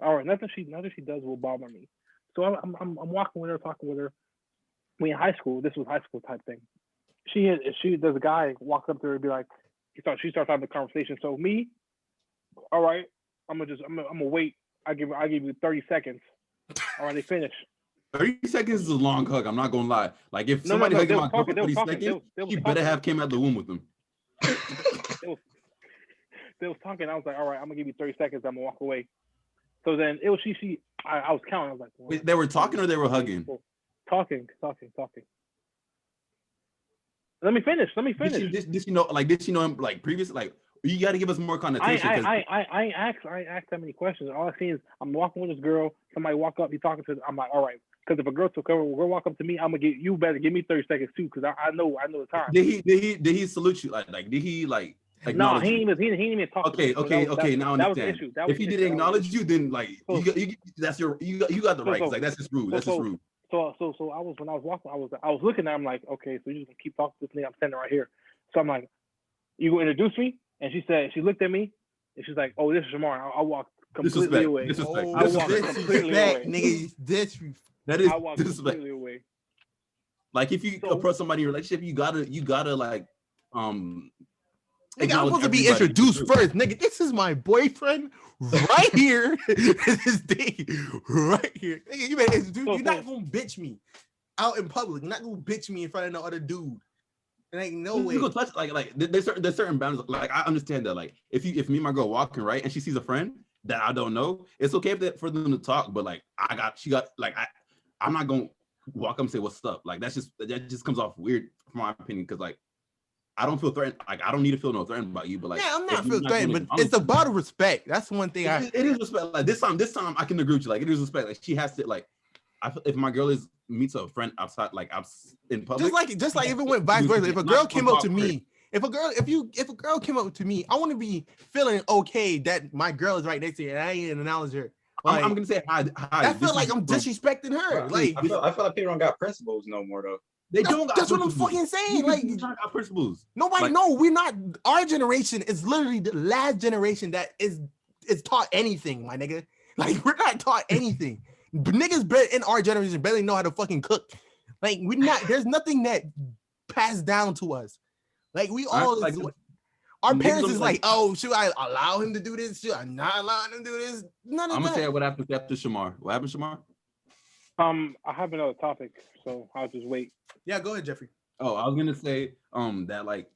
all right. Nothing she does will bother me. So I'm walking with her, talking with her. We in high school. This was high school type thing. There's a guy walks up to her and be like, she starts having the conversation. So me, all right, I'm gonna wait. I give you 30 seconds. All right, they finish. 30 seconds is a long hug. I'm not gonna lie. Like if No, somebody hugged they my was girl talking, for 30 seconds, they was she talking. better have came out the womb with them. They was talking. I was like, all right, I'm gonna give you 30 seconds. I'm gonna walk away. So then it was I was counting. I was like, Wait, they were talking or they were hugging? Talking. Let me finish. Did she know him like previous? Like you got to give us more connotation. I asked that many questions. All I see is I'm walking with this girl. Somebody walk up, be talking to. I'm like, all right. Because if a girl walk up to me, I'm gonna get you. Better give me 30 seconds too, because I know the time. Did he salute you? Like did he like? No, he didn't even talk. Okay. Now I that was the understand. issue. If he didn't acknowledge you, then like So- you got the right. 'Cause, like that's just rude. That's just rude. So when I was walking, I was looking at him like, okay, so you just gonna keep talking to this nigga? I'm standing right here. So I'm like, you gonna introduce me? And she looked at me and she's like, oh, this is Shamar. I'll walk completely away. Disrespect. I walk completely away. Nigga, disrespect. That is I walk disrespect. completely away. Like if you approach somebody in a relationship, you gotta like Nigga, I'm supposed to be introduced first. Nigga, this is my boyfriend right here. This thing right here. Nigga, you better introduce. You're not gonna bitch me out in public. You're not gonna bitch me in front of no other dude. There ain't no way. You go touch like there's certain boundaries. Like I understand that. Like if me and my girl walking right and she sees a friend that I don't know, it's okay for them to talk. But like I'm not gonna walk up and say what's up. Like that just comes off weird from my opinion. Because like I don't feel threatened. Like I don't need to feel no threatened about you, but like Yeah, I'm not if you're feel threatened, doing but it's about respect. That's one thing. it is respect. Like this time I can agree with you. Like it is respect. Like she has to like. If my girl meets a friend outside, like out in public, just like if it went vice versa. If a girl came up to me, if a girl came up to me, I want to be feeling okay that my girl is right next to you and I ain't acknowledge her. Like, I'm gonna say hi. I feel like I'm disrespecting her. Like I feel like people don't got principles no more though. They don't. That's what I'm fucking saying. Like got principles. Nobody. No, we're not. Our generation is literally the last generation that is taught anything, my nigga. Like we're not taught anything. Niggas in our generation barely know how to fucking cook. Like we're not. There's nothing that passed down to us. Like we all. Like, our parents is like, oh, should I allow him to do this? Should I not allow him to do this? None of that. I'm gonna say what happened after Shamar. What happened, Shamar? I have another topic, so I'll just wait. Yeah, go ahead, Jeffrey. Oh, I was gonna say that like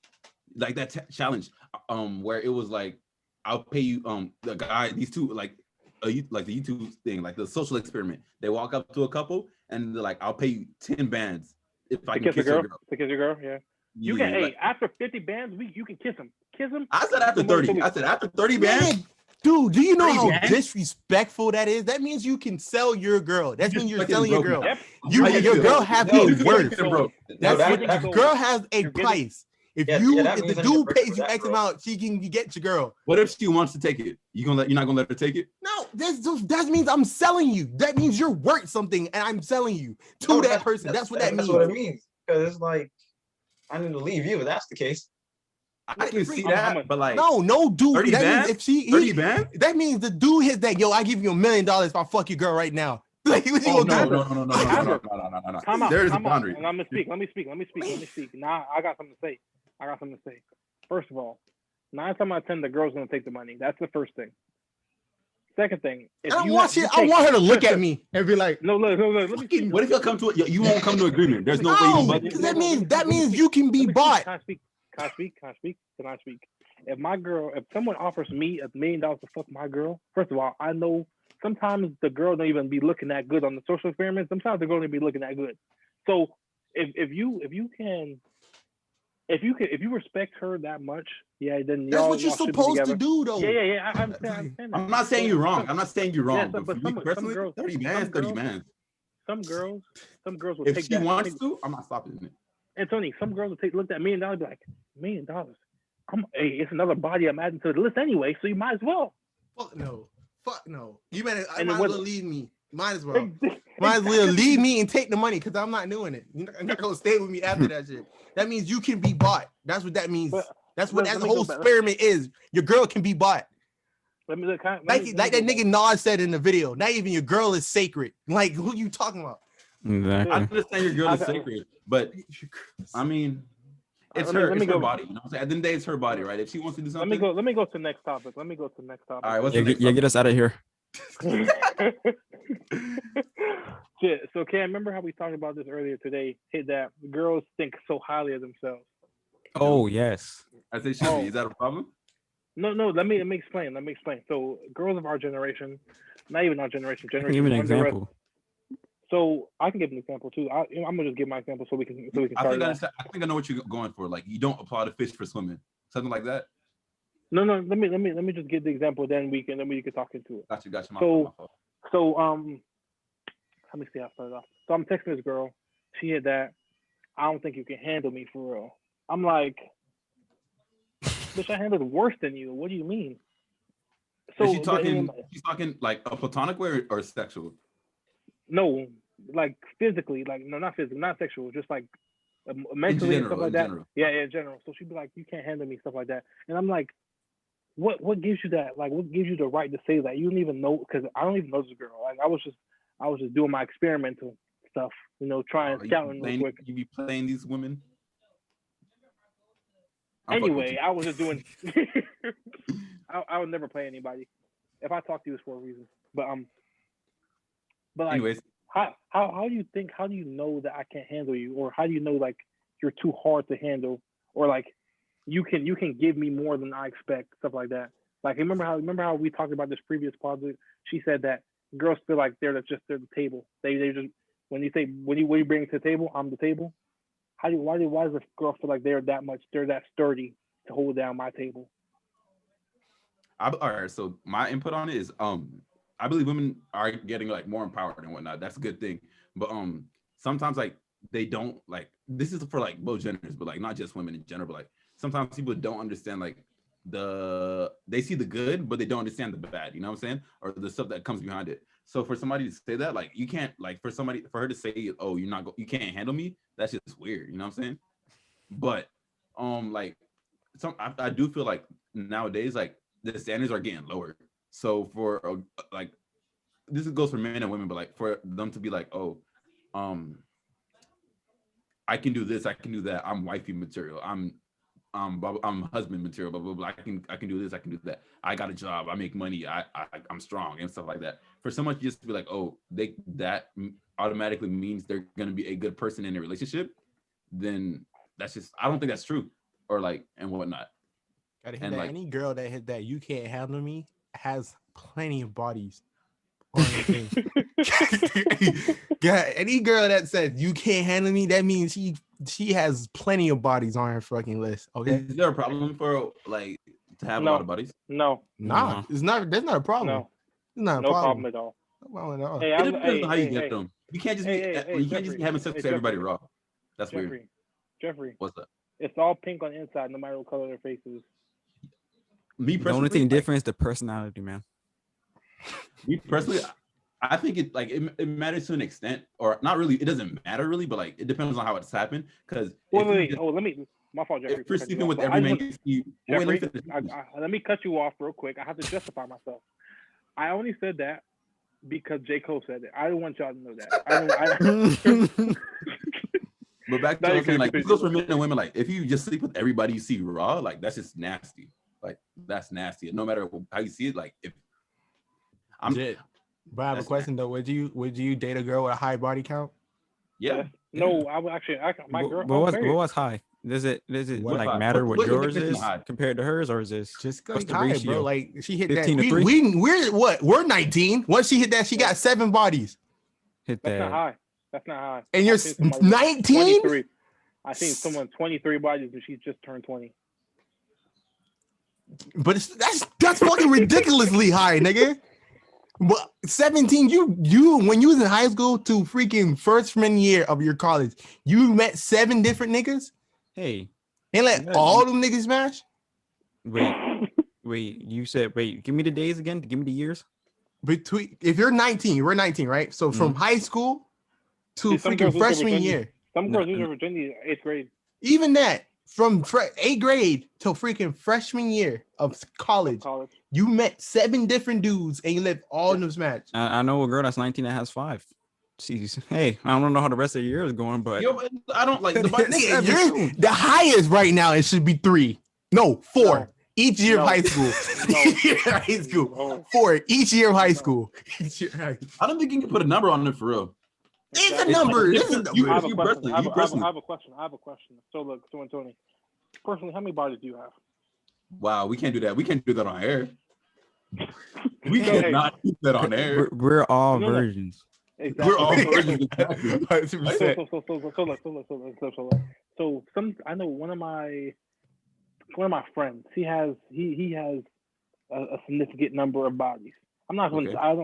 that challenge where it was like I'll pay you the guy these two like the YouTube thing, like the social experiment. They walk up to a couple and they're like, I'll pay you 10 bands if I can kiss a girl. To kiss a girl, yeah. You can, hey, after 50 bands, you can kiss them. Kiss them. I said after 30. I said after 30 bands. Man, dude, do you know how disrespectful that is? That means you can sell your girl. That means you're selling your girl. Yep. Your girl have a worth. That girl has a price. If the dude pays you X amount, she can get your girl. What if she wants to take it? You're not gonna let her take it? No, that means I'm selling you. That means you're worth something, and I'm selling you to that person. That's what that means. That's what it means. Because it's like I need to leave you if that's the case. I can see that, but like no, dude. 30 that bands? means if 30 bands? That means the dude hits that. Yo, I give you $1 million if I fuck your girl right now. Like, what you gonna do? No. Come out. There's a boundary. Let me speak. Now I got something to say. First of all, 9 times out of 10, the girl's gonna take the money. That's the first thing. Second thing, I want her to look at me and be like, no. Let me speak. What if you'll come to it? You won't come to agreement. There's no way. Because that means you can be bought. Can I speak? If someone offers me $1 million to fuck my girl, first of all, I know sometimes the girl don't even be looking that good on the social experiment. Sometimes the girl don't be looking that good. So if you respect her that much, yeah, then that's what you're supposed to do, though. Yeah. I understand that. I'm not saying you're wrong. Yeah, but some girls, 30 bands. Some girls will if take she that. Wants to, I'm not stopping it. And Tony, some girls will look at $1 million and be like, $1 million. Hey, it's another body I'm adding to the list anyway, so you might as well. Fuck no. You better. I might as well leave me. Might as well. Might as well leave me and take the money because I'm not doing it. You're not gonna stay with me after that shit. That means you can be bought. That's what that means. That's what that whole experiment is. Your girl can be bought. Like that nigga Nas said in the video. Not even your girl is sacred. Like, who you talking about? Exactly. I understand your girl is sacred, but I mean, it's her body. You know what I'm saying? At the end of the day, it's her body, right? If she wants to do something, let me go to the next topic. All right, what's the next topic? Get us out of here. Shit. So, Cam, remember how we talked about this earlier today? Hit that girls think so highly of themselves. Oh yes. I say should be. Is that a problem? No. Let me explain. So, girls of our generation, not even our generation. Give me an example. So I can give an example too. I'm gonna just give my example so we can start. I think I know what you're going for. Like you don't applaud a fish for swimming, something like that. No. Let me just give the example. Then we can talk into it. Gotcha. So let me see how I started off. So I'm texting this girl. She hit that. I don't think you can handle me for real. I'm like, bitch, I handled worse than you. What do you mean? So she's talking like a platonic way or sexual? No, like physically, like no, not physical, not sexual, just like mentally and stuff like that. Yeah, in general. So she'd be like, you can't handle me, stuff like that. And I'm like, what gives you that? Like, what gives you the right to say that? You don't even know, because I don't even know this girl. Like, I was just doing my experimental stuff, trying scouting real quick. You be playing these women? Anyway, I was just doing. I would never play anybody. If I talk to you, it's for a reason. But like, anyways, how do you think? How do you know that I can't handle you, or how do you know like you're too hard to handle, or like you can give me more than I expect, stuff like that. Like remember how we talked about this previous project? She said that girls feel like they're the table. They just when you bring it to the table, I'm the table. why does a girl feel like they're that sturdy to hold down my table? All right, so my input on it is I believe women are getting like more empowered and whatnot. That's a good thing. But sometimes like they don't, like, this is for like both genders, but like not just women in general, but like sometimes people don't understand like they see the good, but they don't understand the bad, you know what I'm saying? Or the stuff that comes behind it. So for somebody to say that, like, you can't, like, for her to say, oh, you can't handle me, that's just weird, you know what I'm saying? But like I do feel like nowadays, like, the standards are getting lower. So for like, this goes for men and women, but like for them to be like, oh, I can do this, I can do that, I'm wifey material, I'm husband material, blah, blah, blah. I can do this, I can do that, I got a job, I make money, I'm strong and stuff like that. For someone to just be like, oh, that automatically means they're gonna be a good person in a relationship, then that's just, I don't think that's true, or like, and whatnot. And like, any girl that hit that you can't handle me has plenty of bodies on her thing. Yeah, any girl that says you can't handle me, that means she has plenty of bodies on her fucking list. Okay, is there a problem for like to have a lot of bodies? No, it's not. There's not a problem. No, it's not a problem at all. No problem at all. Hey, it depends on how you get them. You can't just you can't just be having sex with everybody raw. That's weird. Jeffrey, what's that? It's all pink on the inside, no matter what color their face is. Me personally, the only thing different is the personality, man. Me personally, I think it matters to an extent, or not really. It doesn't matter really, but like it depends on how it's happened. Because my fault, Jeffrey. If you're sleeping with every man, let me cut you off real quick. I have to justify myself. I only said that because J. Cole said it. I don't want y'all to know that. But back to what I'm saying, like, it goes for men and women. Like, if you just sleep with everybody you see raw, like, that's just nasty. Like, that's nasty. No matter how you see it, like, if I'm But I have a question though. Would you date a girl with a high body count? Yeah. No, I would actually. My girl. What was high? Does it like matter what yours is compared to hers, or is this just like high, ratio? Bro? Like she hit 15 that. to 3? We're 19. Once she hit that, she got 7 bodies. Hit That's that. not high. That's not high. And you're 19? I think someone 23 bodies and she just turned 20. But that's fucking ridiculously high, nigga. But 17, you when you was in high school to freaking freshman year of your college, you met 7 different niggas? Hey. And let all them niggas smash? Wait, you said, give me the days again, give me the years. If you're 19, we're 19, right? So from high school to freaking freshman year. Some girls lose their virginity in 8th grade. Even that, from 8th grade till freaking freshman year of college, you met 7 different dudes and you let all of them smash. I know a girl that's 19 that has 5. Hey, I don't know how the rest of the year is going, but I don't like the highest right now. It should be 3, no 4. No. Each year of high school. Each year of high school. 4 each year of high school. I don't think you can put a number on it for real. It's a number. I have a question. So look, Tony, personally, how many bodies do you have? Wow, we can't do that. We can't do that on air. We cannot do that on air. We're all virgins. Exactly. We're all virgins. So I know one of my friends. He has a significant number of bodies. I'm not going to tell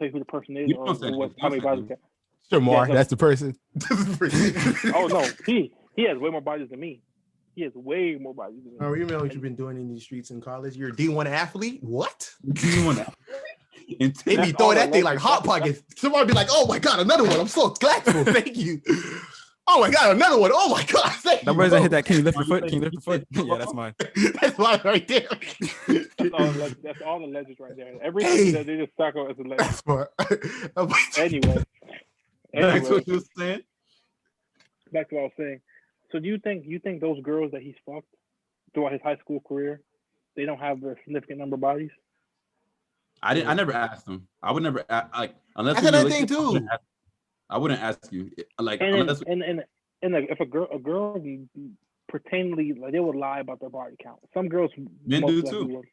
you who the person is or how many bodies. Sure, Mar, that's the person. Oh no, he has way more bodies than me. He has way more bodies than me. Oh, you know what you've been doing in these streets in college? You're a D1 athlete? What? D1 athlete? They be throwing that thing like Hot Pockets. Somebody be like, oh my God, another one. I'm so grateful. Thank you. Oh my God, another one. Oh my God, thank you. Nobody's gonna hit that. Can you lift your foot? Can you lift your foot? Yeah, that's mine. That's mine right there. That's all the legends right there. Everything that they just stack up as a legend. Anyway. That's what you were saying? Back to what I was saying. So do you think those girls that he's fucked throughout his high school career, they don't have a significant number of bodies? I didn't. I never asked them. I would never like unless. That's another thing too. I wouldn't ask you like unless. And if a girl pretendly like they would lie about their body count. Some girls men do too. Would.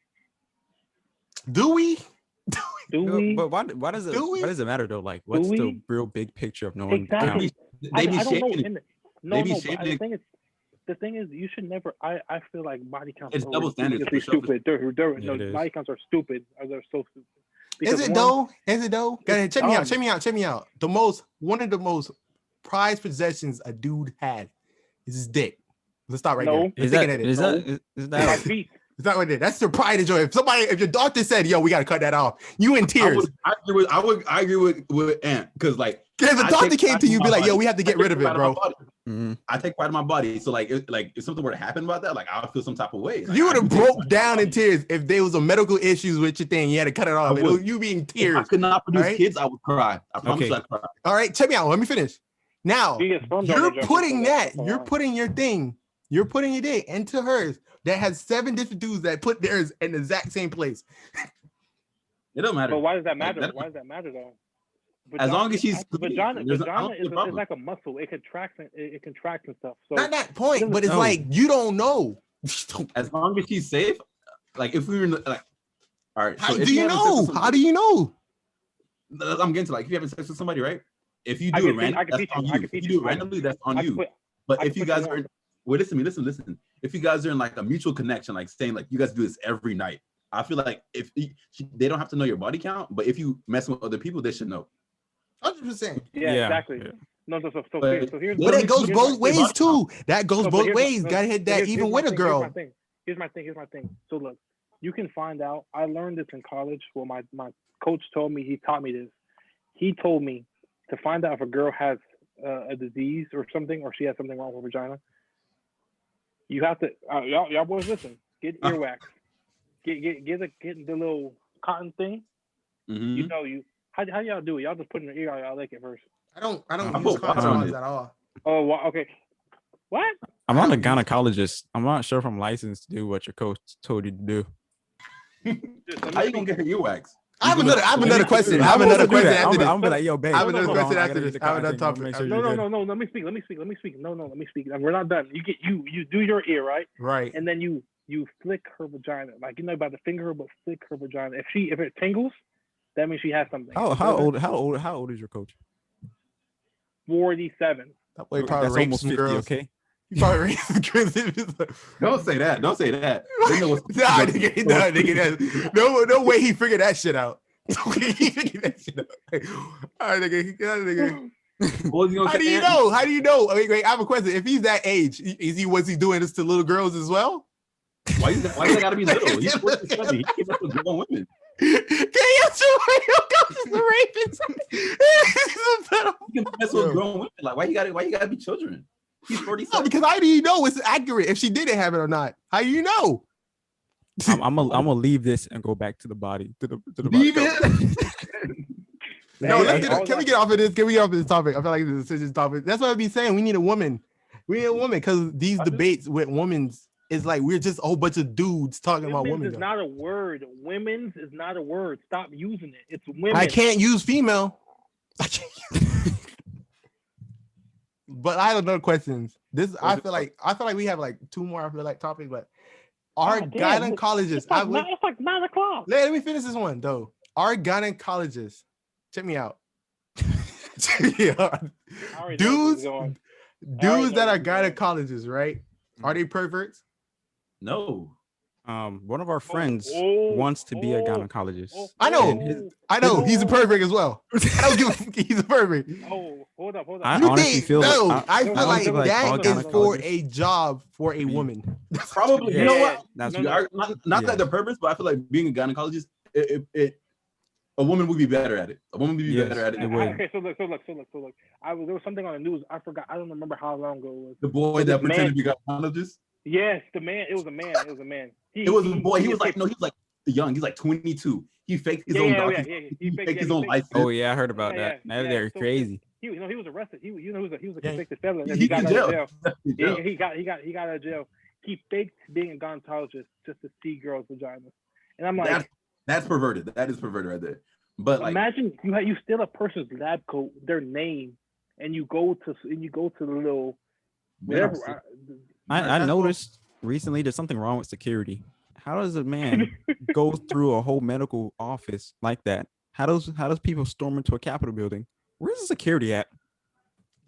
Do we? Do we? But why does it matter though? Like, what's the real big picture of knowing? Exactly. They be shaking. No, Maybe no. But shaving. the thing is, you should never. I feel like body counts It's are double standards for ridiculously sure. stupid. Yeah, it is. Body counts are stupid. They're so stupid. Is it one, though? Is it though? Go ahead, it's check me out. dumb. Check me out. Check me out. One of the most prized possessions a dude had is his dick. Let's stop right No. there. Is Let's that think of is No. that is My that feet. It's not right there. That's your pride and joy. If your doctor said, "Yo, we gotta cut that off," you in tears. I agree with Ant because like If a I doctor take came pride to in you, my be like, body. "Yo, we have to I get take rid of pride it, in my bro." body. Mhm. I take pride in my body. So like if something were to happen about that, like I would feel some type of way. Like, You would I have do take broke pride down my in body. tears if there was a medical issues with your thing. You had to cut it off. I would. You be in If I tears. could not produce Alright? kids, I would cry. I promise Okay. you I'd cry. All right, check me out. Let me finish. Now You get sperm you're donor, Jeffery, putting so that. that's a You're lot. putting your thing. You're putting your dick into hers that has 7 different dudes that put theirs in the exact same place. It don't matter. But why does that Like, matter? Why does that matter though? As long as she's vagina there's I don't is, see a problem. is like a muscle. It contracts and it contracts and stuff. So Not that point, doesn't- but it's No. like you don't know. As long as she's safe, like if we were in the, like, all right. How if do you having sex with know? somebody- How do you know? I'm getting to like if you're having sex with somebody, right? If you I do it can teach- randomly, I can that's teach you. on I you. can If you teach do you. it randomly, that's on I can you. put- But I if can you put you guys are, on. wait, listen. If you guys are in like a mutual connection, like saying like you guys do this every night, I feel like if they don't have to know your body count, but if you mess with other people, they should know. 100%. yeah, Yeah, exactly. yeah. No, But- so here's But Let it me- goes here's both my- here's ways my- too. That goes No, but both here's ways. my- Gotta hit that here's even my with a thing, girl. Here's my thing. So look, you can find out. I learned this in college. Well, my coach told me. He taught me this. He told me to find out if a girl has a disease or something, or she has something wrong with her vagina. You have to y'all boys listen. Get earwax. Get the little cotton thing. Mhm. You know how y'all do it? Y'all just put it in your ear. Y'all lick it first. I don't I use put water cotton on swabs it. at all. Oh, okay. What? I'm not a don't use- gynecologist. I'm not sure if I'm licensed to do what your coach told you to do. How you gonna get her earwax? I have another question. I have I'm another supposed to do question that. after this. I'm be like, yo, babe. I have another no, question I after gotta this. get the I have another cotton thing. topic. Make sure No, you're no, good. no, no. Let me speak. No, let me speak. We're not done. You do your ear, right? Right. And then you flick her vagina, like about to finger her, but flick her vagina. If it tingles, that means she has something. How old is your coach? 47. That boy probably That's raped almost some 50. girls. Okay. He probably raped some girls. Don't say that. Don't say that. They know what's- Nah, nigga, no way he figured that shit out. He figured that shit out. All right, nigga. What was he gonna How say, do you Ant? know? How do you know? Wait, I have a question. If he's that age, was he doing this to little girls as well? Why you gotta be little? He's 47. He came up with grown women. Can you answer your questions for rapist? He can mess with grown women. Like why you gotta be children? He's No, 47. because how do you know it's accurate if she didn't have it or not? How do you know? I'm gonna leave this and go back to the body. To the Leave body. it. No, Hey, can we get off of this? Can we get off of this topic? I feel like this is a decision topic. That's what I be saying. We need a woman. We need a woman because these debates with women's is like we're just a whole bunch of dudes talking about Women's women. is not a word. Women's is not a word. Stop using it. It's women. I can't use female. I can't. But I have another questions. I feel like we have like 2 more. I feel like topics, but our God damn, gynecologists. It's like 9 o'clock. Let me finish this one though. Our gynecologists. Check me out. Yeah. I already know where this is going. Dudes that know are where this is gynecologists, right? Are they perverts? No. One of our friends oh, wants to be a oh, gynecologist. oh, I know. oh, I know. He's a oh, pervert as well. I don't give a, he's a pervert. Oh, hold up. I You honestly think, feel no, like- I I feel honestly like feel like that all is for gynecologists a job for a be- woman. Probably. Yeah, You know yeah, what? That's No, no. Not that they're perverts, but I feel like being a gynecologist, a woman would be better at it. A woman would be Yes, better at it. it would. Okay, so look. There was something on the news. I forgot. I don't remember how long ago it was. The boy that pretended to be a gynecologist. Yes, the man. It was a man. It was a boy. He was like young. He's like 22. He faked his own doctor's. He faked his own license. Oh yeah, I heard about Yeah, that. Now yeah. they're So, crazy. He was arrested. He was a Yeah. convicted felon. And He he got in out of jail. jail. He got out of jail. He faked being a gynecologist just to see girls' vaginas. And I'm like, That's perverted. That is perverted right there. But like, imagine you steal a person's lab coat, their name, and you go to the little whatever. I noticed recently there's something wrong with security. How does a man go through a whole medical office like that? How does people storm into a Capitol building? Where's the security at?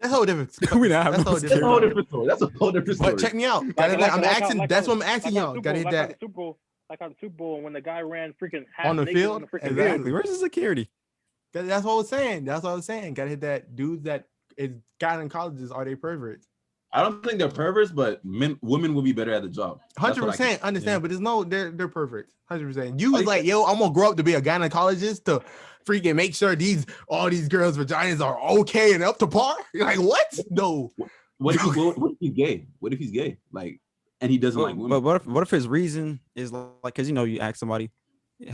That's a whole different. We not having That's a no whole That's a different. whole different story. That's a whole different story. But check me out. I'm asking. That's what I'm asking y'all. Gotta hit that Like on the Super Bowl when the guy ran freaking half on the naked field. on the freaking Exactly. field. Where's the security? That's what I was saying. That's what I was saying. Gotta hit that. Dudes that is got in colleges, are they perverts? I don't think they're perverts, but women will be better at the job. 100% understand, but there's no, they're perverts. 100%. You was you like, yo, I'm gonna grow up to be a gynecologist to freaking make sure all these girls' vaginas are okay and up to par. You're like, what? No. What if he's gay? What if he's gay? Like, and he doesn't like women. But what if his reason is like, because you ask somebody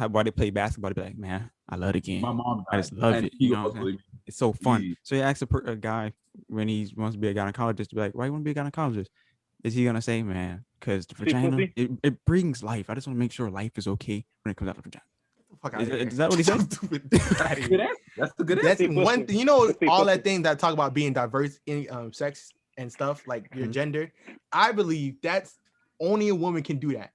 why they play basketball, they be like, man, I love the game. My mom, I just love it. You know what I'm saying? It's so fun. Yeah. So you ask a guy when he wants to be a gynecologist, to be like, why you want to be a gynecologist? Is he gonna say, man, because the vagina it brings life. I just want to make sure life is okay when it comes out of the vagina. Is that what he said? That's the good That's answer. one thing. All that thing that talk about being diverse in sex and stuff, like your gender. I believe that's only a woman can do that.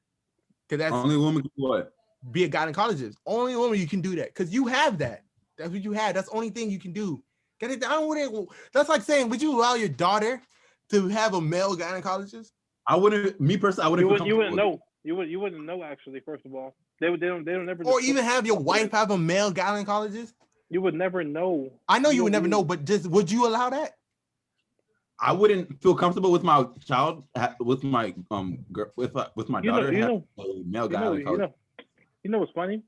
Because that's only a woman can do what? Be a gynecologist. Only a woman you can do that. Because you have that. That's what you have. That's the only thing you can do. Get it down with it. That's like saying, would you allow your daughter to have a male gynecologist? I wouldn't. Me personally, I wouldn't. You wouldn't know. You wouldn't know. Actually, first of all, they don't never. Or even have your wife have a male gynecologist. You would never know. I know you would never know, but just would you allow that? I wouldn't feel comfortable with my child, with my with my daughter. A male gynecologist. You know what's funny?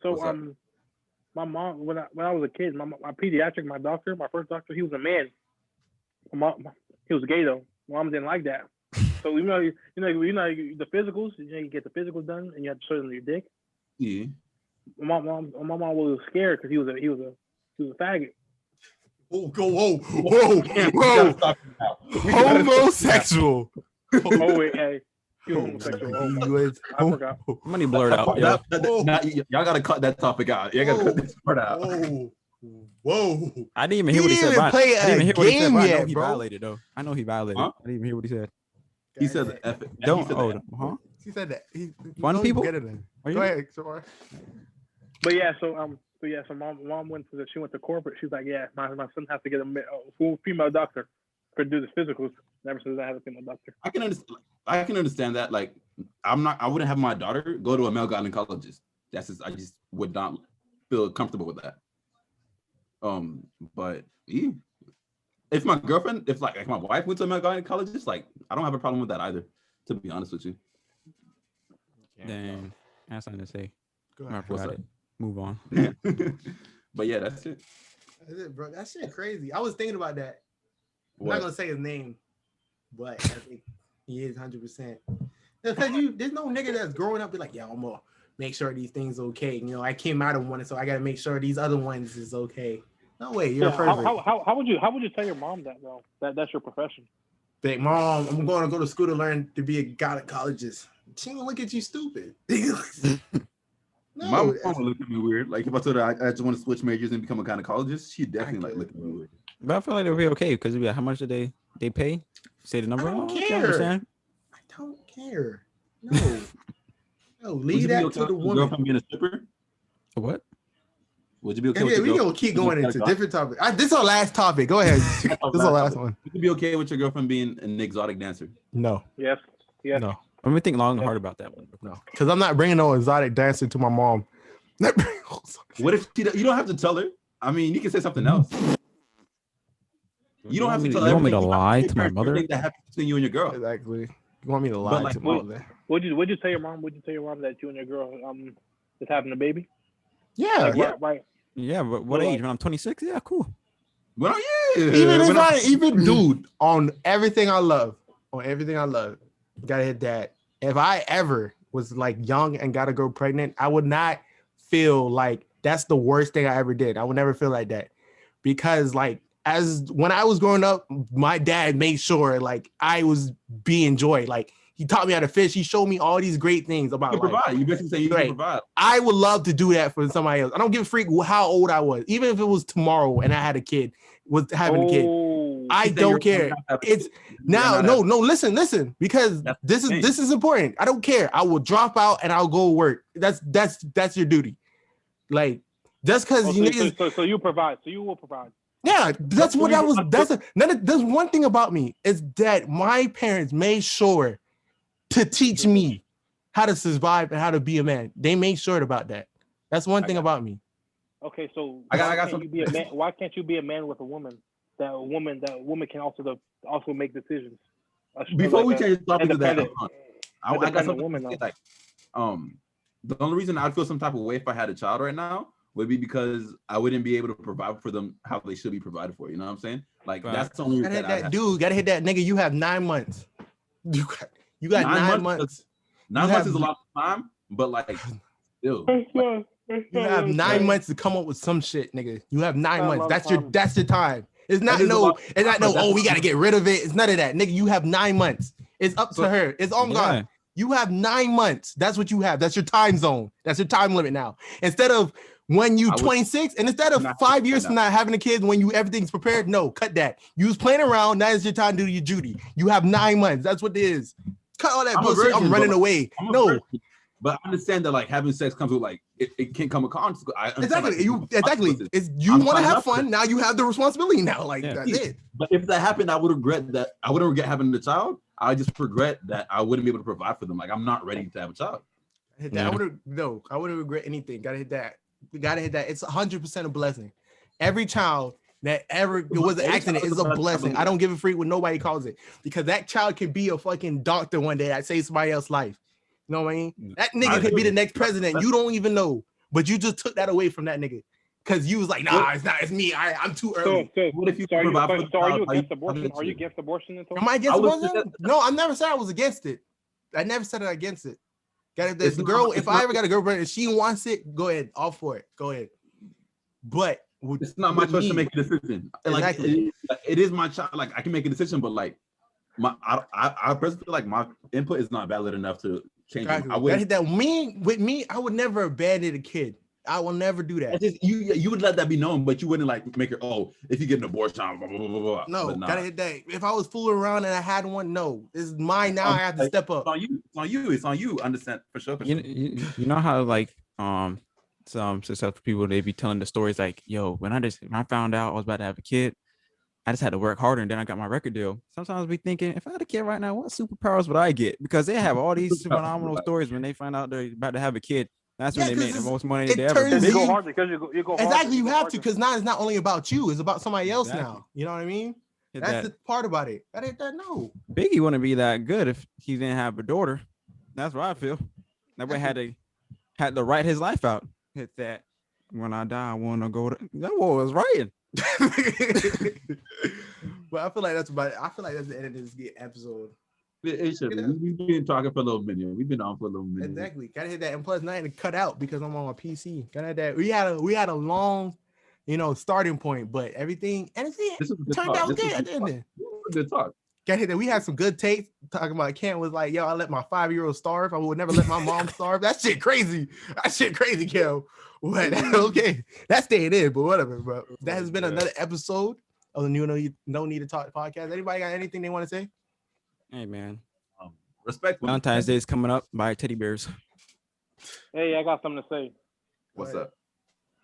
So my mom, when I was a kid, my pediatric, my first doctor, he was a man. He was gay though. Mom didn't like that. So the physicals, you get the physicals done, and you have to show them your dick. Yeah. My mom was scared because he was a faggot. Whoa! Homosexual. Oh wait, hey. Homosexual. I forgot. Money blurred out. Y'all gotta cut that topic out. Y'all gotta cut this part out. Whoa! I didn't even hear what he said. I didn't even hear what he said. I know he violated though. I know he violated. Huh? I didn't even hear what he said. He said F it. Don't. He said that. Fun people. Go ahead, sorry. But yeah, so mom went to corporate. She's like, yeah, my son has to get a female doctor to do the physicals. Never since I had a female doctor. I can understand that. Like, I wouldn't have my daughter go to a male gynecologist. I just would not feel comfortable with that. But yeah. If my girlfriend, if my wife went to a male gynecologist, like, I don't have a problem with that either, to be honest with you. Dang, I have something to say. Go ahead. Got it. Move on. But yeah, that's it. That's it, bro. That shit crazy. I was thinking about that. I'm What? not gonna say his name, but I think he is 100%. Because there's no nigga that's growing up be like, yeah, I'm gonna make sure these things okay. I came out of one, so I gotta make sure these other ones is okay. No way, you're a pervert. How would you tell your mom that, bro? That's your profession. Think, Mom, I'm going to go to school to learn to be a gynecologist. She gonna look at you stupid. No, My mom would look at me weird. Like, if I told her I just want to switch majors and become a gynecologist, she'd definitely look at me weird. But I feel like they'll be okay because how much do they pay? Say the number. I don't Okay, care. understand? I don't care. No, leave that to the woman. Girlfriend being a stripper? What? Would you be okay with we gonna keep going into different topics. This is our last topic. Go ahead. This is our last one. Would you be okay with your girlfriend being an exotic dancer? No. Yes. No. Let me think long and hard about that one. No, because I'm not bringing no exotic dancer to my mom. What if you don't have to tell her? I mean, you can say something else. You don't have to tell her. You want me to lie to my mother? That happens between you and your girl. Exactly. You want me to lie to my mother? Would you tell your mom? Would you tell your mom that you and your girl is having a baby? Yeah. Right. Yeah, but what age? When I'm 26? Yeah, cool. Well, yeah. Even dude, on everything I love, gotta hit that. If I ever was like young and got a girl pregnant, I would not feel like that's the worst thing I ever did. I would never feel like that, because like when I was growing up, my dad made sure like I was being enjoyed. Like, he taught me how to fish. He showed me all these great things about you provide. You basically say you can provide. I would love to do that for somebody else. I don't give a freak how old I was. Even if it was tomorrow and I had a kid, a kid. I don't care. It's now, no, listen, because this is important. I don't care. I will drop out and I'll go work. That's your duty. Like, just because so you provide. So you will provide. Yeah, that's what that was. There's one thing about me is that my parents made sure to teach me how to survive and how to be a man. They made sure about that. That's one thing about me. Okay, so I got can't you be a man? Why can't you be a man with a woman? That woman can also make decisions. Before we change the topic to that, I got something woman, to say, like, the only reason I'd feel some type of way if I had a child right now would be because I wouldn't be able to provide for them how they should be provided for. You know what I'm saying? Like, that's the only reason. Gotta hit that nigga. You have 9 months. You got 9 months. 9 months is a lot of time, but like, still. You have 9 months to come up with some shit, nigga. You have 9 months. That's your time. It's not oh, we gotta get rid of it. It's none of that, nigga. You have 9 months. It's up to her. It's on God. You have 9 months. That's what you have. That's your time zone. That's your time limit now. Instead of when you 26, and instead of 5 years from now having a kid when everything's prepared, no, cut that. You was playing around. Now is your time to do your duty. You have 9 months. That's what it is. Cut all that bullshit. I'm running away. No. But I understand that like having sex comes with like it can come with consequences. Exactly. You want to have fun. Now you have the responsibility now. Like that's it. But if that happened, I would regret that. I wouldn't regret having the child. I just regret that I wouldn't be able to provide for them. Like I'm not ready to have a child. Hit that. I wouldn't regret anything. Gotta hit that. We gotta hit that. It's 100% a blessing. Every child that ever it was an accident is a blessing. I don't give a freak what nobody calls it because that child can be a fucking doctor one day that saves somebody else's life. You know what I mean? That nigga could be the next president. You don't even know, but you just took that away from that nigga because you was like, nah, it's not. It's me. I'm too early. So what if you? Are you against abortion? Are you against abortion? Am I against abortion? No, I never said I was against it. I never said I'm against it. The girl, if I ever got a girlfriend and she wants it, go ahead, all for it. Go ahead. But it's not my choice to make a decision. Exactly. Like it is my child. Like I can make a decision, but like I personally feel like my input is not valid enough to change it. I would I would never abandon a kid. I will never do that. Just, you would let that be known, but you wouldn't like make it. Oh, if you get an abortion, blah, blah, blah, blah. No, gotta hit that. If I was fooling around and I had one, no, it's mine now. I have to step up. It's on you. Understand for sure. You know how like some successful people they be telling the stories like, yo, when I found out I was about to have a kid, I just had to work harder and then I got my record deal. Sometimes we thinking, if I had a kid right now, what superpowers would I get? Because they have all these phenomenal stories when they find out they're about to have a kid. That's when they make the most money they ever did. You go hard because you go hard. Exactly, you have to, because now it's not only about you, it's about somebody else now. You know what I mean? That's the part about it. That ain't that no. Biggie wouldn't be that good if he didn't have a daughter. That's what I feel. That way had to write his life out. Hit that. When I die, I want to go to that what was writing. But I feel like that's about it. I feel like that's the end of this episode. It should be. We've been talking for a little minute. We've been on for a little minute. Exactly. Gotta hit that. And plus, nothing to cut out because I'm on my PC. Gotta hit that. We had a long, starting point, but everything and it turned out good at the end. Good talk. Gotta hit that. We had some good takes talking about Kent was like, yo, I let my 5-year-old starve. I would never let my mom starve. That shit crazy. Kel. But okay, that's staying in, but whatever, bro. That has been another episode of the New No Need to Talk podcast. Anybody got anything they want to say? Hey man, respect. Valentine's Day is coming up. Buy teddy bears. Hey, I got something to say. What's up?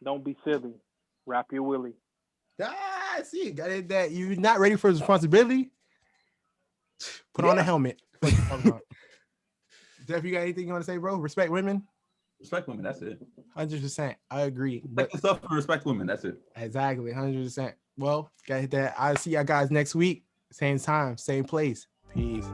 Don't be silly. Wrap your willy. See, got it. That you're not ready for responsibility. Put on a helmet. Jeff, you got anything you want to say, bro? Respect women. Respect women. That's it. 100%. I agree. Respect yourself and respect women. That's it. Exactly. 100%. Well, got hit that. I'll see y'all guys next week. Same time, same place. Peace.